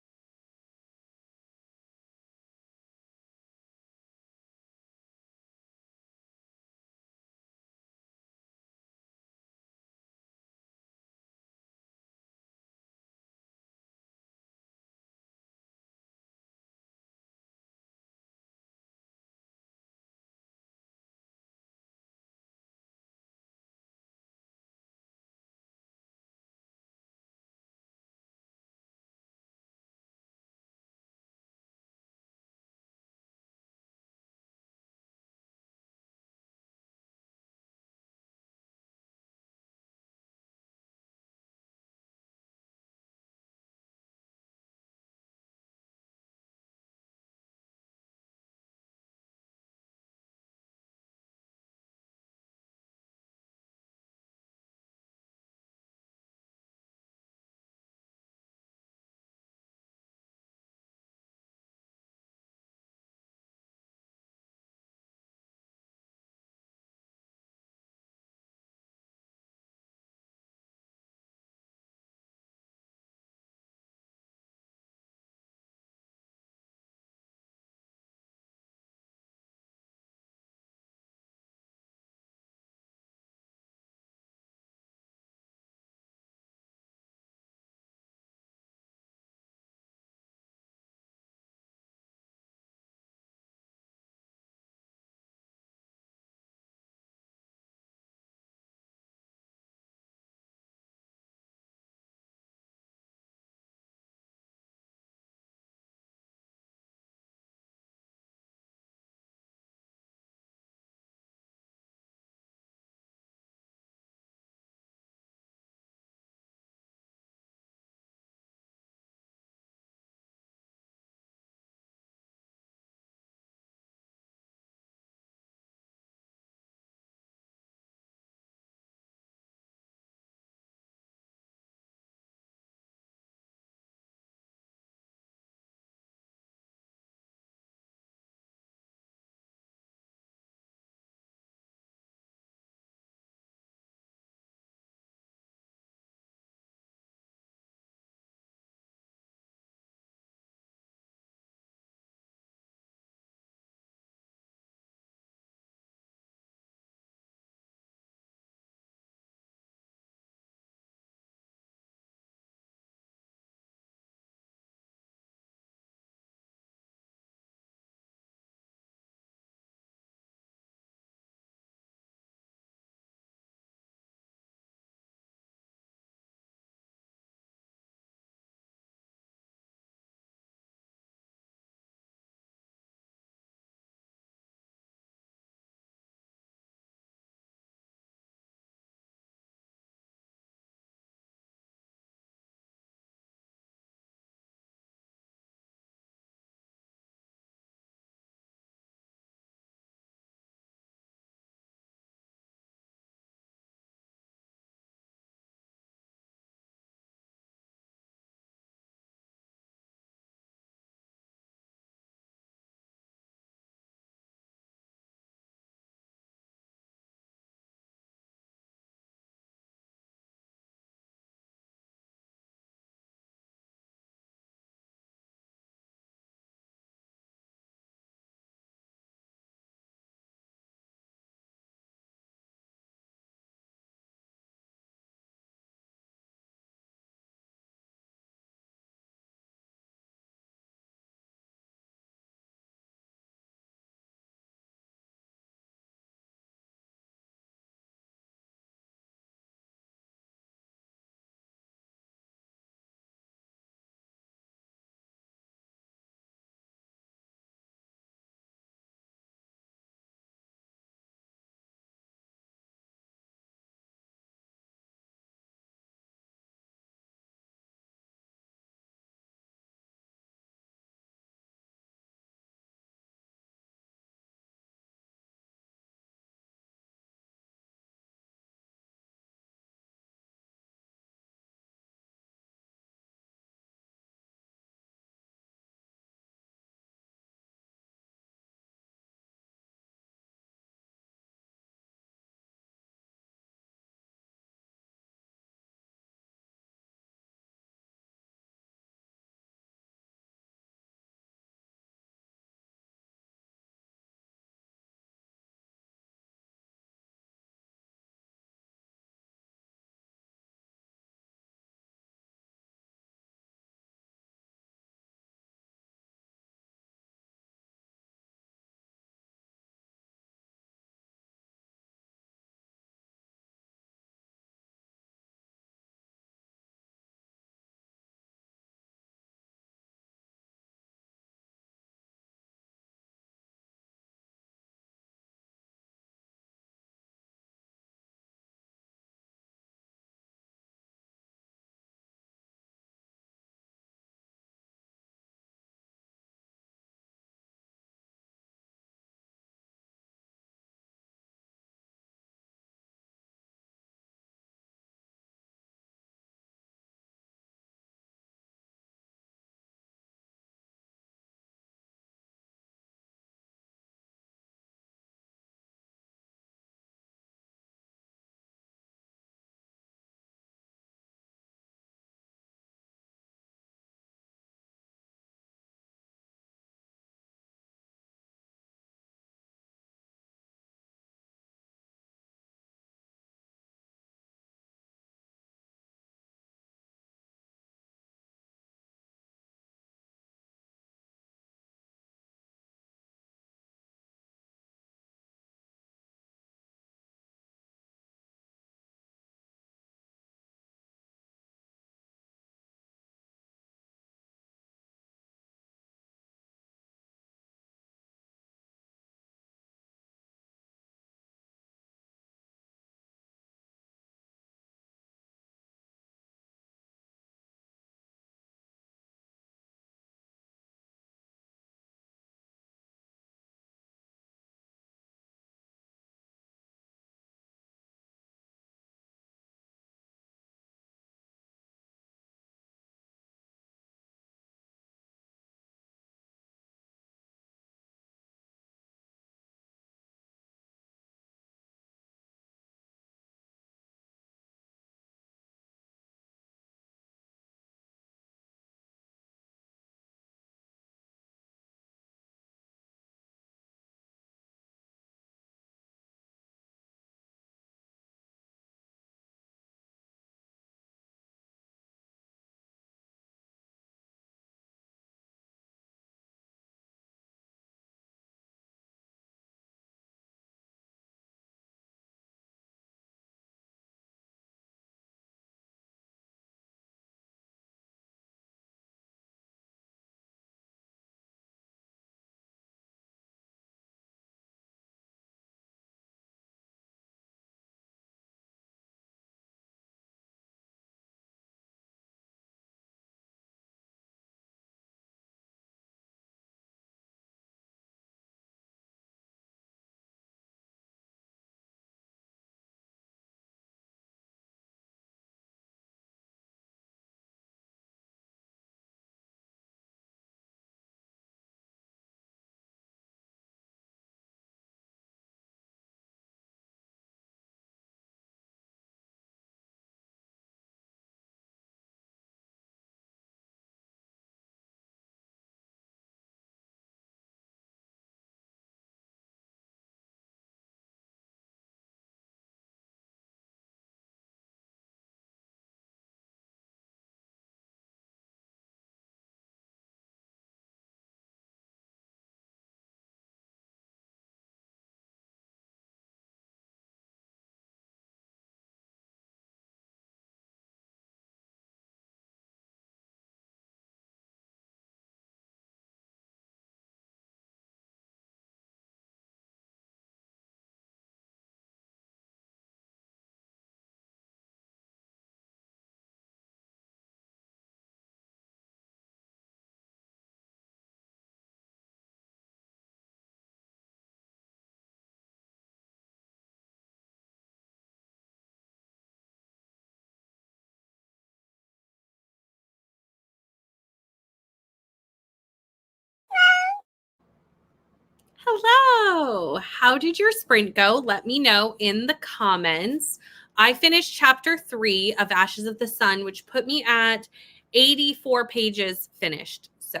Hello. How did your sprint go? Let me know in the comments. I finished chapter 3 of Ashes of the Sun, which put me at 84 pages finished. So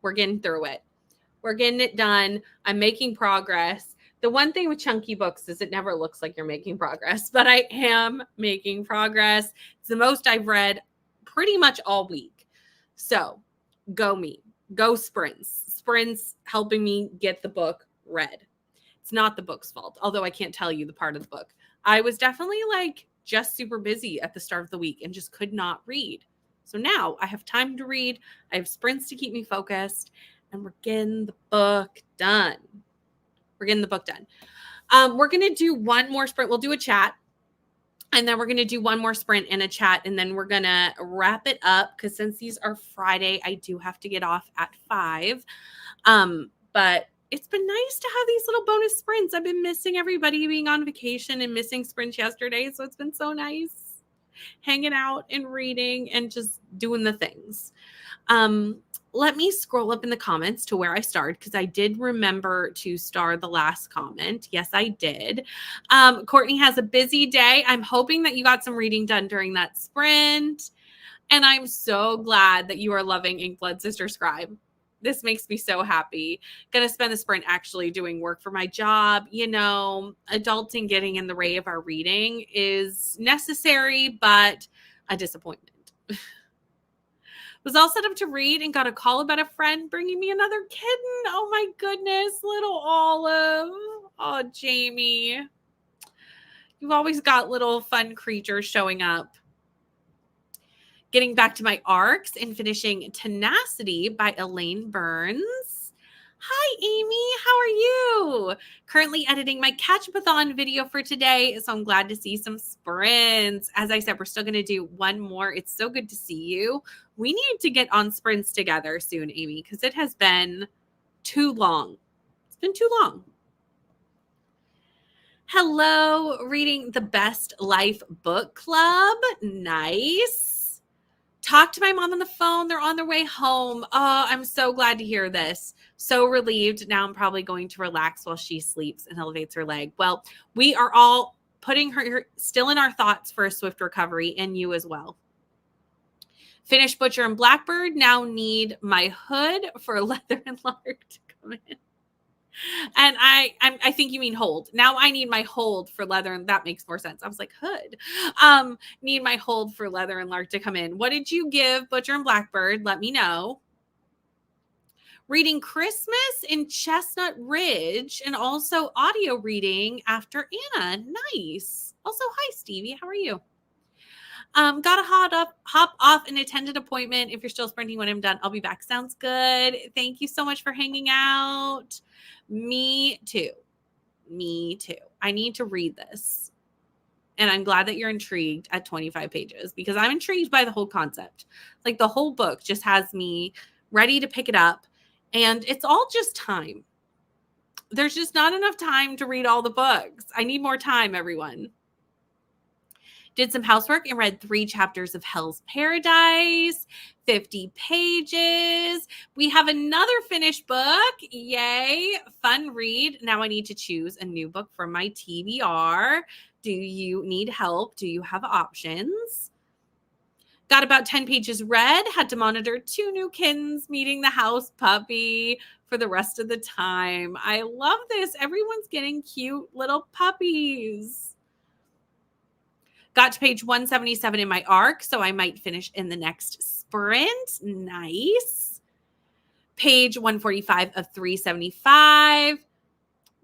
we're getting through it. We're getting it done. I'm making progress. The one thing with chunky books is it never looks like you're making progress, but I am making progress. It's the most I've read pretty much all week. So go me. Go sprints. Sprints helping me get the book read. It's not the book's fault, although I can't tell you the part of the book. I was definitely just super busy at the start of the week and just could not read. So now I have time to read. I have sprints to keep me focused, and we're getting the book done. We're getting the book done. We're going to do one more sprint. We'll do a chat. And then we're going to do one more sprint and a chat, and then we're going to wrap it up because since these are Friday, I do have to get off at 5. But it's been nice to have these little bonus sprints. I've been missing everybody being on vacation and missing sprints yesterday, so it's been so nice hanging out and reading and just doing the things. Let me scroll up in the comments to where I started because I did remember to star the last comment. Yes, I did. Courtney has a busy day. I'm hoping that you got some reading done during that sprint. And I'm so glad that you are loving Inkblood Sister Scribe. This makes me so happy. Gonna spend the sprint actually doing work for my job. You know, adulting getting in the way of our reading is necessary, but a disappointment. Was all set up to read and got a call about a friend bringing me another kitten. Oh my goodness, little Olive. Oh, Jamie. You've always got little fun creatures showing up. Getting back to my arcs and finishing Tenacity by Elaine Burns. Hi, Amy. How are you? Currently editing my Catch-a-thon video for today, so I'm glad to see some sprints. As I said, we're still going to do one more. It's so good to see you. We need to get on sprints together soon, Amy, because it has been too long. It's been too long. Hello, reading the Best Life Book Club. Nice. Talked to my mom on the phone. They're on their way home. Oh, I'm so glad to hear this. So relieved. Now I'm probably going to relax while she sleeps and elevates her leg. Well, we are all putting her still in our thoughts for a swift recovery, and you as well. Finished Butcher and Blackbird. Now need my hood for Leather and Lark to come in. And I think you mean hold. Now I need my hold for Leather, and that makes more sense. I was like, hood. Need my hold for Leather and Lark to come in. What did you give Butcher and Blackbird? Let me know. Reading Christmas in Chestnut Ridge and also audio reading after Anna. Nice. Also, hi, Stevie. How are you? Gotta hop off an attended appointment. If you're still sprinting when I'm done, I'll be back. Sounds good. Thank you so much for hanging out. Me too. Me too. I need to read this. And I'm glad that you're intrigued at 25 pages because I'm intrigued by the whole concept. Like the whole book just has me ready to pick it up. And it's all just time. There's just not enough time to read all the books. I need more time, everyone. Did some housework and read 3 chapters of Hell's Paradise, 50 pages. We have another finished book. Yay. Fun read. Now I need to choose a new book for my TBR. Do you need help? Do you have options? Got about 10 pages read. Had to monitor 2 new kittens meeting the house puppy for the rest of the time. I love this. Everyone's getting cute little puppies. Got to page 177 in my arc, so I might finish in the next sprint. Nice. Page 145 of 375.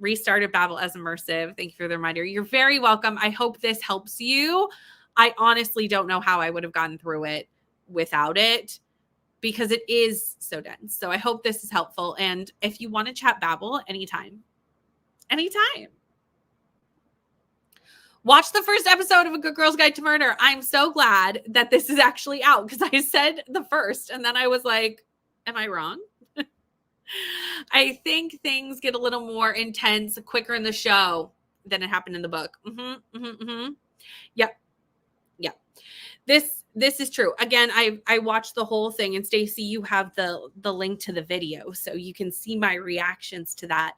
Restarted Babel as immersive. Thank you for the reminder. You're very welcome. I hope this helps you. I honestly don't know how I would have gotten through it without it because it is so dense. So I hope this is helpful. And if you want to chat Babel, anytime. Watch the first episode of A Good Girl's Guide to Murder. I'm so glad that this is actually out because I said the first and then I was like, am I wrong? I think things get a little more intense quicker in the show than it happened in the book. Yep. This is true. Again, I watched the whole thing, and Stacey, you have the link to the video, so you can see my reactions to that.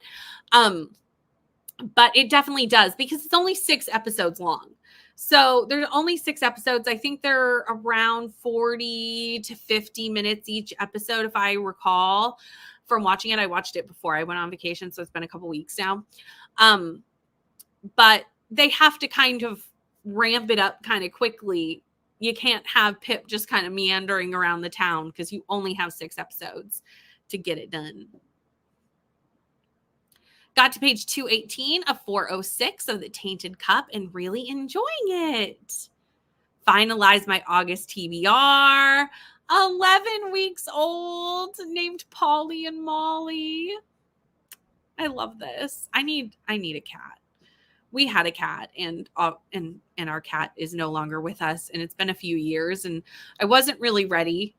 But it definitely does, because it's only 6 episodes long. So there's only 6 episodes. I think they're around 40 to 50 minutes each episode, if I recall from watching it. I watched it before I went on vacation, so it's been a couple weeks now. But they have to kind of ramp it up kind of quickly. You can't have Pip just kind of meandering around the town, because you only have 6 episodes to get it done. Got to page 218 of 406 of the Tainted Cup and really enjoying it. Finalized my August TBR. 11 weeks old, named Polly and Molly. I love this. I need a cat. We had a cat, and our cat is no longer with us, and it's been a few years, and I wasn't really ready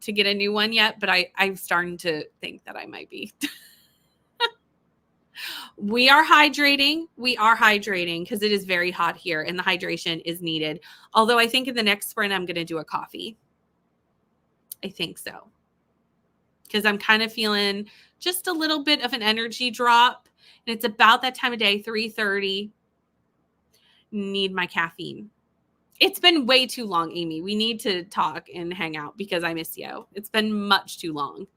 to get a new one yet, but I'm starting to think that I might be. We are hydrating because it is very hot here, and the hydration is needed. Although I think in the next sprint, I'm going to do a coffee. I think so. Because I'm kind of feeling just a little bit of an energy drop. And it's about that time of day, 3:30. Need my caffeine. It's been way too long, Amy. We need to talk and hang out because I miss you. It's been much too long.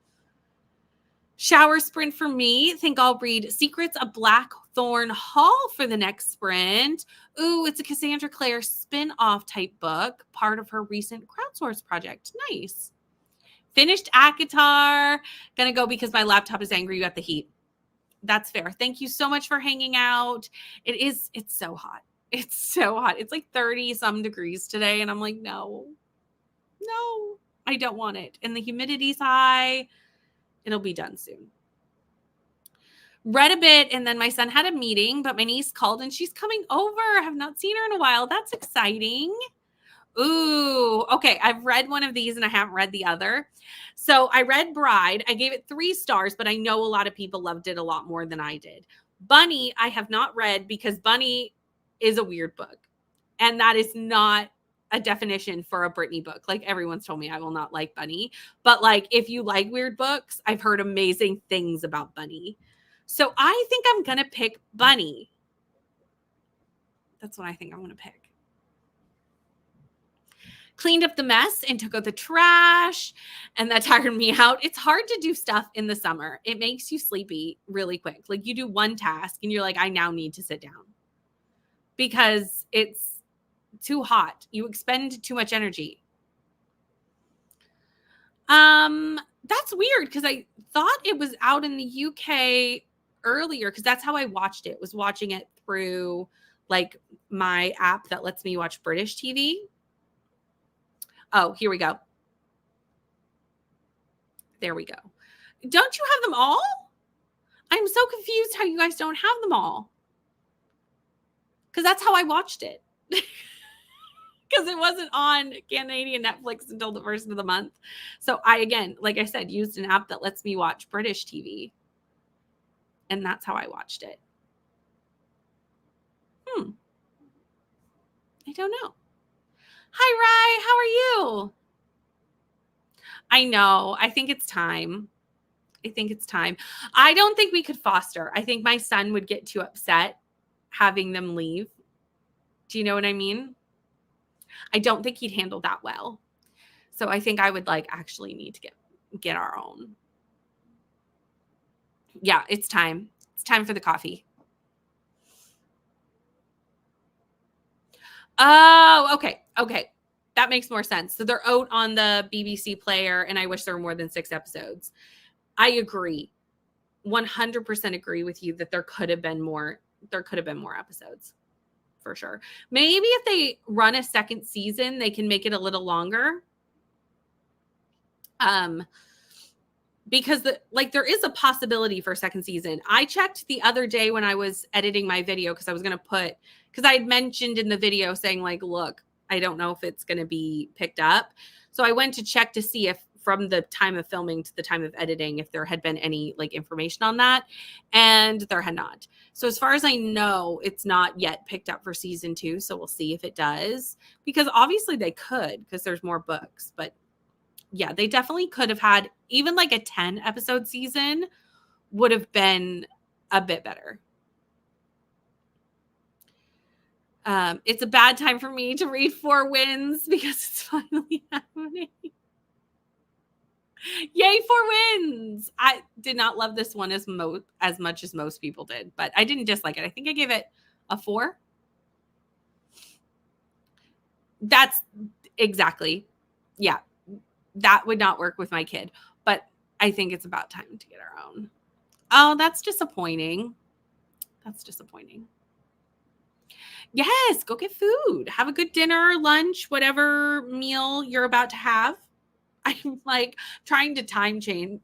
Shower sprint for me. Think I'll read Secrets of Blackthorn Hall for the next sprint. Ooh, it's a Cassandra Clare spin-off type book, part of her recent crowdsource project. Nice. Finished ACOTAR. Gonna go because my laptop is angry at the heat. That's fair. Thank you so much for hanging out. It's so hot. It's so hot. It's like 30 some degrees today. And I'm like, no, I don't want it. And the humidity's high. It'll be done soon. Read a bit, and then my son had a meeting, but my niece called and she's coming over. I have not seen her in a while. That's exciting. Ooh, okay. I've read one of these and I haven't read the other. So I read Bride. I gave it 3 stars, but I know a lot of people loved it a lot more than I did. Bunny, I have not read because Bunny is a weird book. And that is not a definition for a Brittany book. Like, everyone's told me I will not like Bunny. But like, if you like weird books, I've heard amazing things about Bunny. So I think I'm going to pick Bunny. That's what I think I'm going to pick. Cleaned up the mess and took out the trash, and that tired me out. It's hard to do stuff in the summer. It makes you sleepy really quick. Like, you do one task and you're like, I now need to sit down because it's too hot. You expend too much energy. That's weird because I thought it was out in the UK earlier because that's how I watched it. Was watching it through like my app that lets me watch British TV. Oh, here we go. There we go. Don't you have them all? I'm so confused how you guys don't have them all. Because that's how I watched it. Because it wasn't on Canadian Netflix until the first of the month. So I, again, like I said, used an app that lets me watch British TV. And that's how I watched it. I don't know. Hi, Rye. How are you? I know. I think it's time. I don't think we could foster. I think my son would get too upset having them leave. Do you know what I mean? I don't think he'd handle that well. So I think I would actually need to get our own. Yeah, it's time. It's time for the coffee. Oh, okay. That makes more sense. So they're out on the BBC player, and I wish there were more than 6 episodes. I agree. 100% agree with you that there could have been more episodes. For sure. Maybe if they run a second season, they can make it a little longer. Because there is a possibility for a second season. I checked the other day when I was editing my video because I was going to because I had mentioned in the video saying look, I don't know if it's going to be picked up. So I went to check to see if from the time of filming to the time of editing if there had been any like information on that, and there had not. So as far as I know, it's not yet picked up for season 2, so we'll see if it does, because obviously they could, because there's more books. But yeah, they definitely could have had even like a 10 episode season would have been a bit better. It's a bad time for me to read Four Winds because it's finally happening. Yay, Four Winds! I did not love this one as much as most people did, but I didn't dislike it. I think I gave it a 4. That's exactly. Yeah, that would not work with my kid, but I think it's about time to get our own. Oh, that's disappointing. That's disappointing. Yes, go get food. Have a good dinner, lunch, whatever meal you're about to have. I'm like trying to time zone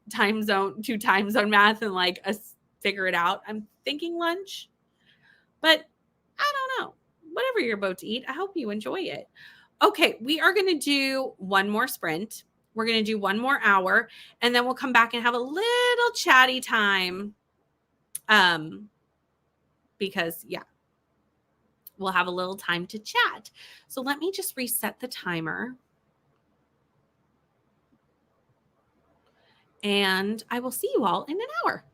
math and like figure it out. I'm thinking lunch, but I don't know. Whatever you're about to eat, I hope you enjoy it. Okay, we are going to do one more sprint. We're going to do one more hour, and then we'll come back and have a little chatty time. Because yeah, we'll have a little time to chat. So let me just reset the timer. And I will see you all in an hour.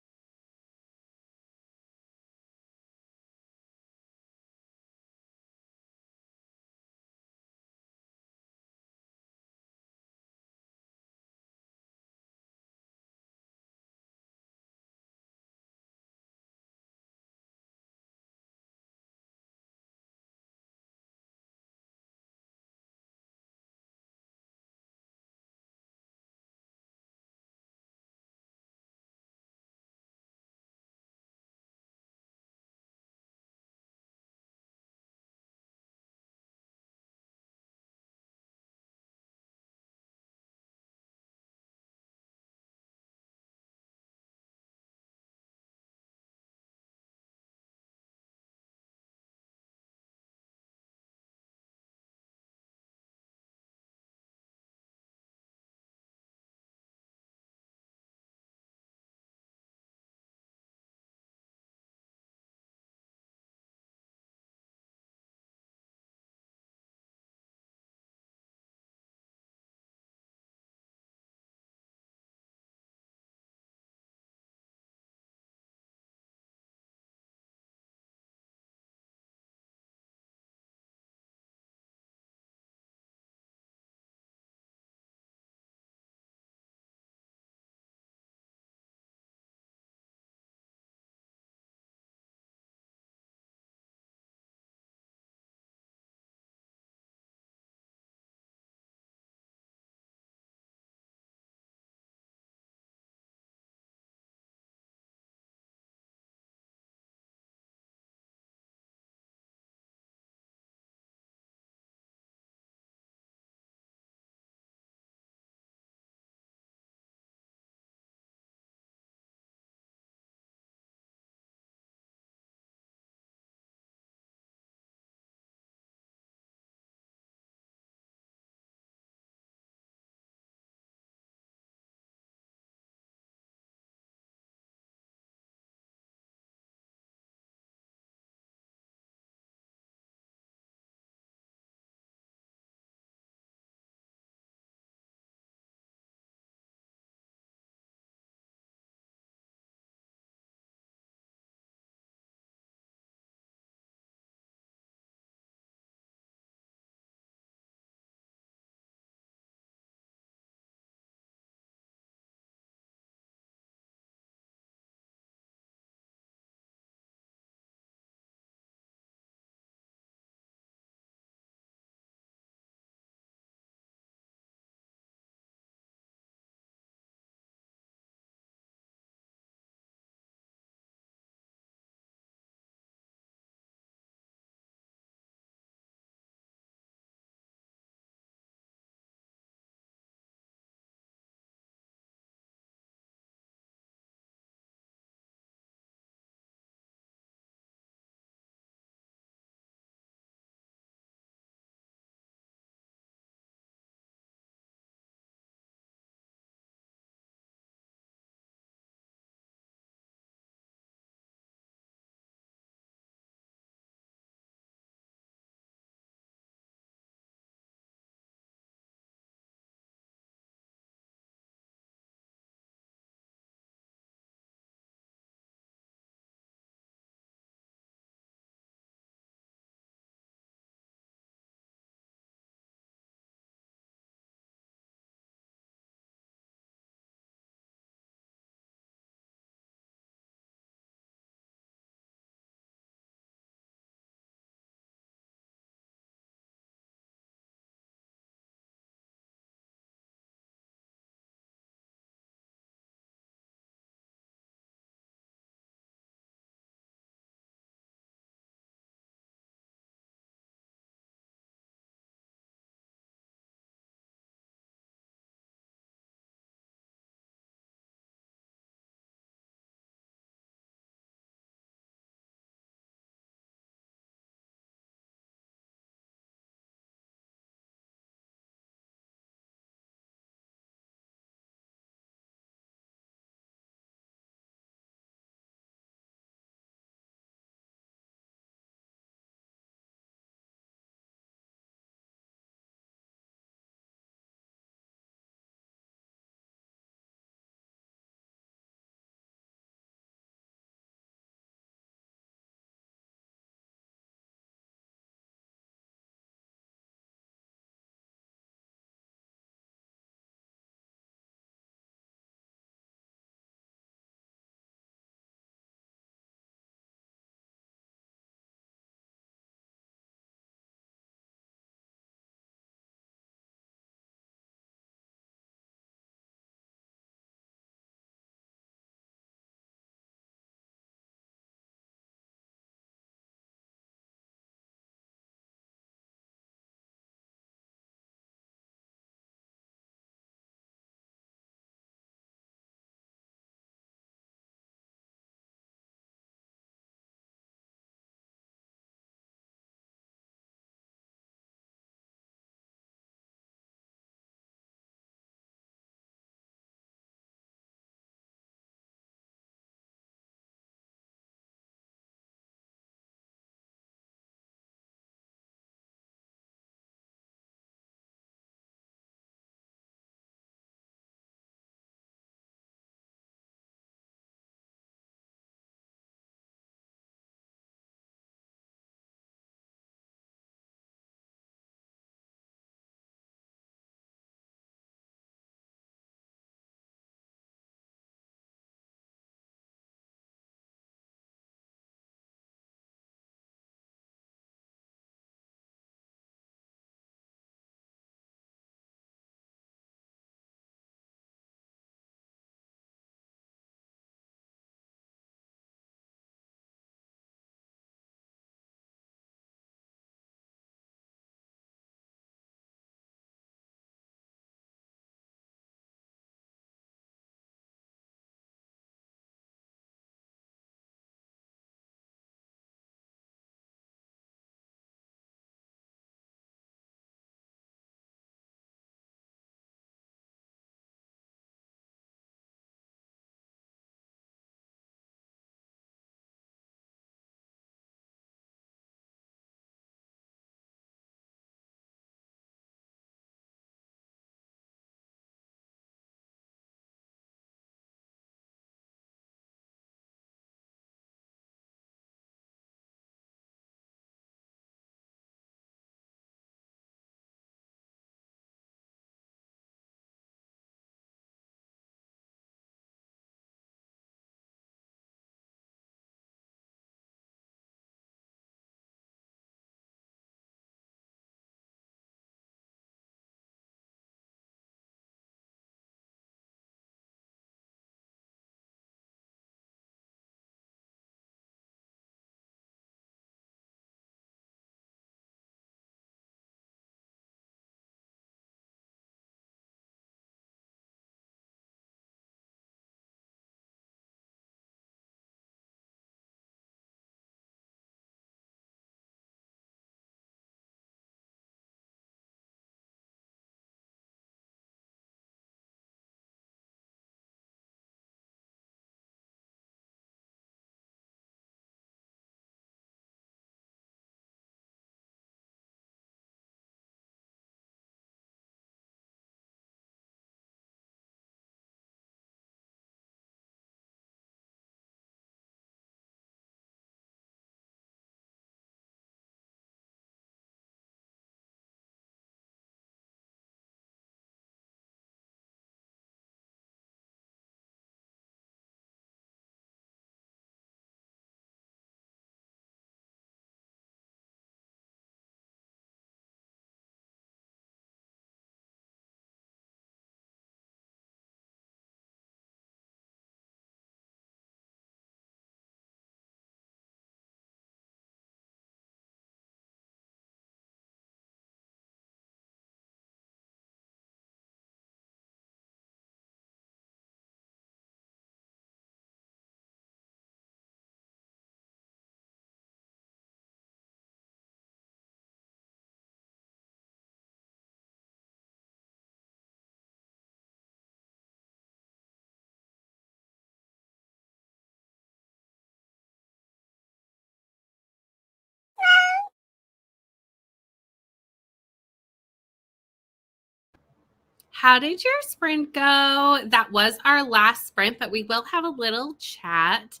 How did your sprint go? That was our last sprint, but we will have a little chat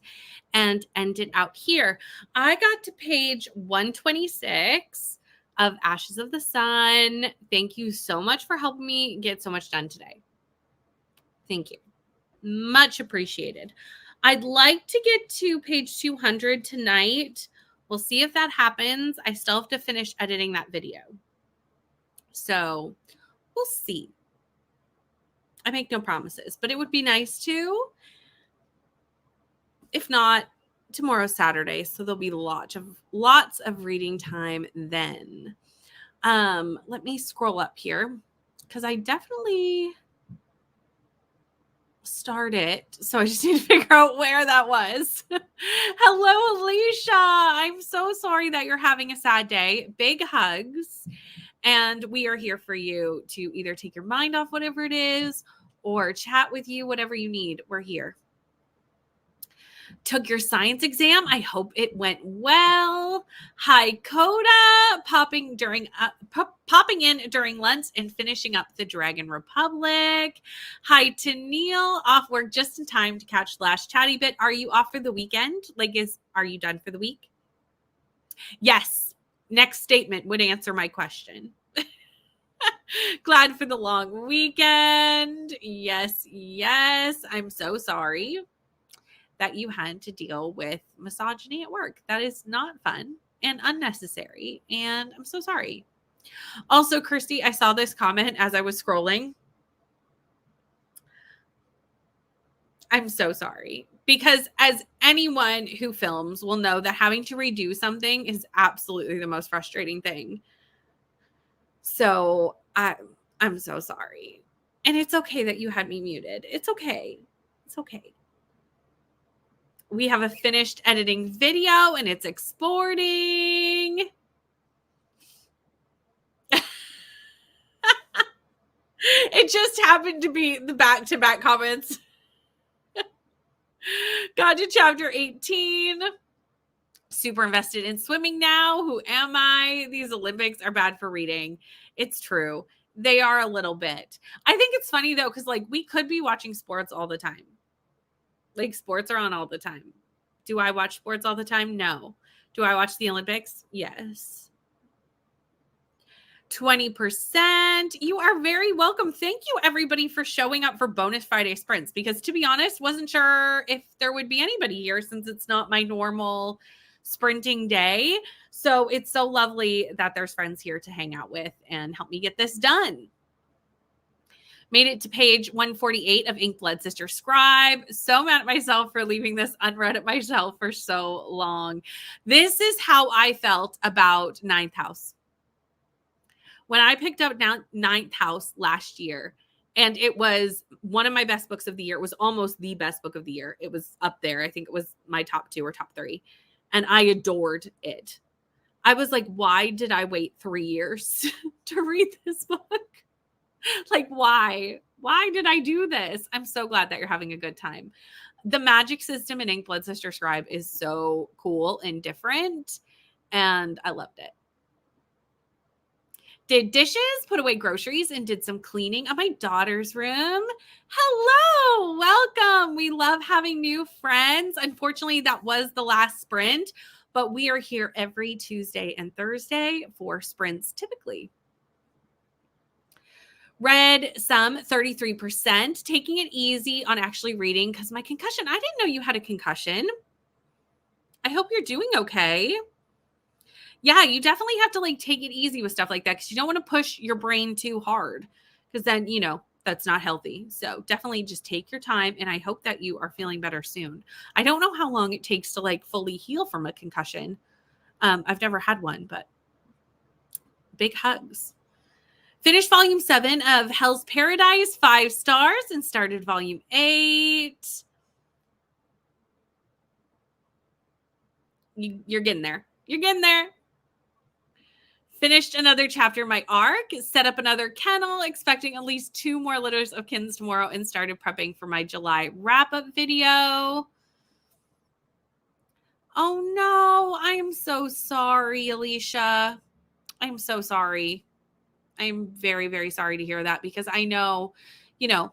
and end it out here. I got to page 126 of Ashes of the Sun. Thank you so much for helping me get so much done today. Thank you. Much appreciated. I'd like to get to page 200 tonight. We'll see if that happens. I still have to finish editing that video. So we'll see. I make no promises, but it would be nice to. If not, tomorrow's Saturday, so there'll be lots of reading time then. Let me scroll up here because I definitely start it. So I just need to figure out where that was. Hello, Alicia. I'm so sorry that you're having a sad day. Big hugs. And we are here for you to either take your mind off whatever it is or chat with you, whatever you need. We're here. Took your science exam. I hope it went well. Hi, Coda, popping in during lunch and finishing up the Dragon Republic. Hi to Neil, off work just in time to catch last chatty bit. Are you off for the weekend? Are you done for the week? Yes. Next statement would answer my question. Glad for the long weekend. Yes. I'm so sorry that you had to deal with misogyny at work. That is not fun and unnecessary. And I'm so sorry. Also, Kirsty, I saw this comment as I was scrolling. I'm so sorry. Because as anyone who films will know that having to redo something is absolutely the most frustrating thing. So I'm so sorry. And it's okay that you had me muted. It's okay. It's okay. We have a finished editing video and it's exporting. It just happened to be the back-to-back comments. Got to chapter 18. Super invested in swimming now. Who am I? These Olympics are bad for reading. It's true. They are a little bit. I think it's funny though, because we could be watching sports all the time. Sports are on all the time. Do I watch sports all the time? No. Do I watch the Olympics? Yes. 20%. You are very welcome. Thank you, everybody, for showing up for bonus Friday sprints, because to be honest, wasn't sure if there would be anybody here since it's not my normal sprinting day. So it's so lovely that there's friends here to hang out with and help me get this done. Made it to page 148 of Ink Blood Sister Scribe. So mad at myself for leaving this unread at my shelf for so long. This is how I felt about Ninth House. When I picked up Ninth House last year, and it was one of my best books of the year. It was almost the best book of the year. It was up there. I think it was my top 2 or top 3. And I adored it. I was like, why did I wait 3 years to read this book? Why? Why did I do this? I'm so glad that you're having a good time. The magic system in Ink Blood Sister Scribe is so cool and different, and I loved it. Did dishes, put away groceries, and did some cleaning of my daughter's room. Hello, welcome. We love having new friends. Unfortunately, that was the last sprint, but we are here every Tuesday and Thursday for sprints typically. Read some 33%, taking it easy on actually reading because my concussion. I didn't know you had a concussion. I hope you're doing okay. Yeah, you definitely have to take it easy with stuff like that because you don't want to push your brain too hard because then, that's not healthy. So definitely just take your time. And I hope that you are feeling better soon. I don't know how long it takes to fully heal from a concussion. I've never had one, but big hugs. Finished volume 7 of Hell's Paradise, 5 stars, and started volume 8. You're getting there. You're getting there. Finished another chapter of my arc, set up another kennel, expecting at least 2 more litters of kittens tomorrow, and started prepping for my July wrap-up video. Oh no, I am so sorry, Alicia. I'm so sorry. I'm very, very sorry to hear that, because I know, you know,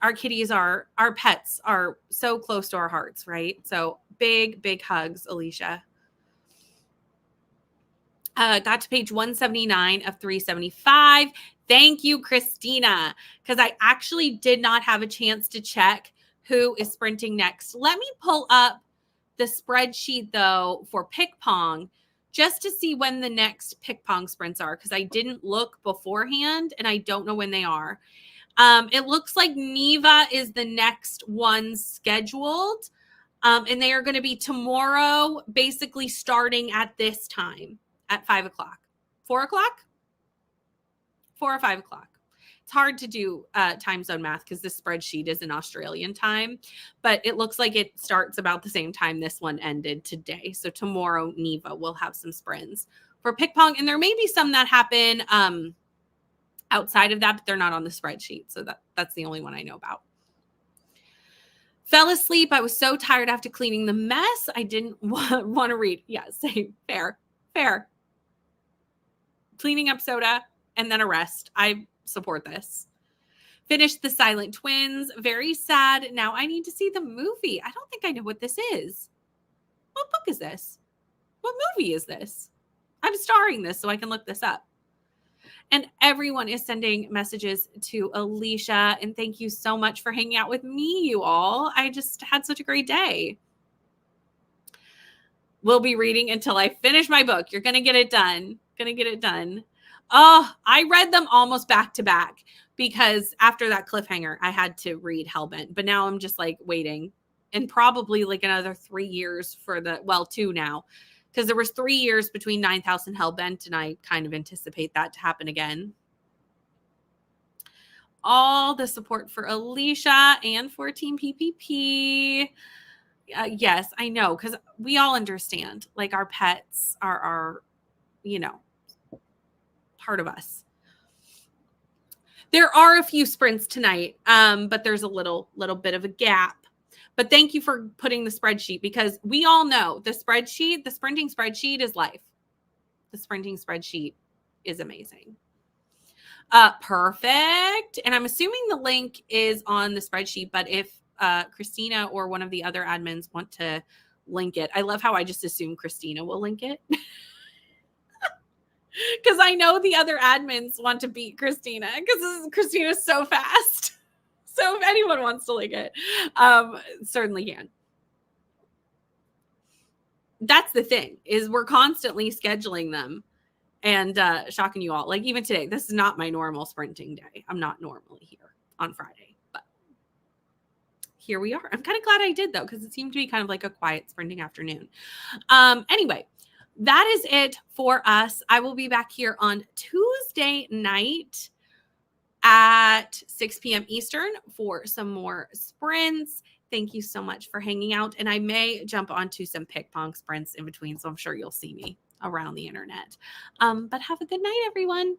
our kitties our pets are so close to our hearts, right? So big, big hugs, Alicia. Got to page 179 of 375. Thank you, Christina, because I actually did not have a chance to check who is sprinting next. Let me pull up the spreadsheet, though, for Pickpong, just to see when the next Pickpong sprints are, because I didn't look beforehand, and I don't know when they are. It looks like Neva is the next one scheduled, and they are going to be tomorrow, basically starting at this time at 5 o'clock. 4 o'clock? 4 or 5 o'clock. It's hard to do time zone math because this spreadsheet is in Australian time, but it looks like it starts about the same time this one ended today. So tomorrow, Neva will have some sprints for Pickpong, and there may be some that happen outside of that, but they're not on the spreadsheet. So that's the only one I know about. Fell asleep. I was so tired after cleaning the mess. I didn't want to read. Yeah, same. Fair. Cleaning up soda and then a rest. I support this. Finished The Silent Twins. Very sad. Now I need to see the movie. I don't think I know what this is. What book is this? What movie is this? I'm starring this so I can look this up. And everyone is sending messages to Alicia. And thank you so much for hanging out with me, you all. I just had such a great day. We'll be reading until I finish my book. You're going to get it done. Oh, I read them almost back to back because after that cliffhanger, I had to read Hellbent. But now I'm just like waiting, and probably like another 3 years for 2 now. Because there was 3 years between 9th House and Hellbent, and I kind of anticipate that to happen again. All the support for Alicia and for Team PPP. Yes, I know, because we all understand. Like, our pets are part of us. There are a few sprints tonight, but there's a little bit of a gap. But thank you for putting the spreadsheet, because we all know the sprinting spreadsheet is life. The sprinting spreadsheet is amazing. Perfect. And I'm assuming the link is on the spreadsheet, but if Christina or one of the other admins want to link it, I love how I just assume Christina will link it. Because I know the other admins want to beat Christina, because Christina's so fast. So if anyone wants to link it, certainly can. That's the thing, is we're constantly scheduling them and shocking you all. Like even today, this is not my normal sprinting day. I'm not normally here on Friday, but here we are. I'm kind of glad I did, though, because it seemed to be kind of like a quiet sprinting afternoon. Anyway, that is it for us. I will be back here on Tuesday night at 6 p.m. Eastern for some more sprints. Thank you so much for hanging out. And I may jump onto some Pickpong sprints in between, so I'm sure you'll see me around the internet. But have a good night, everyone.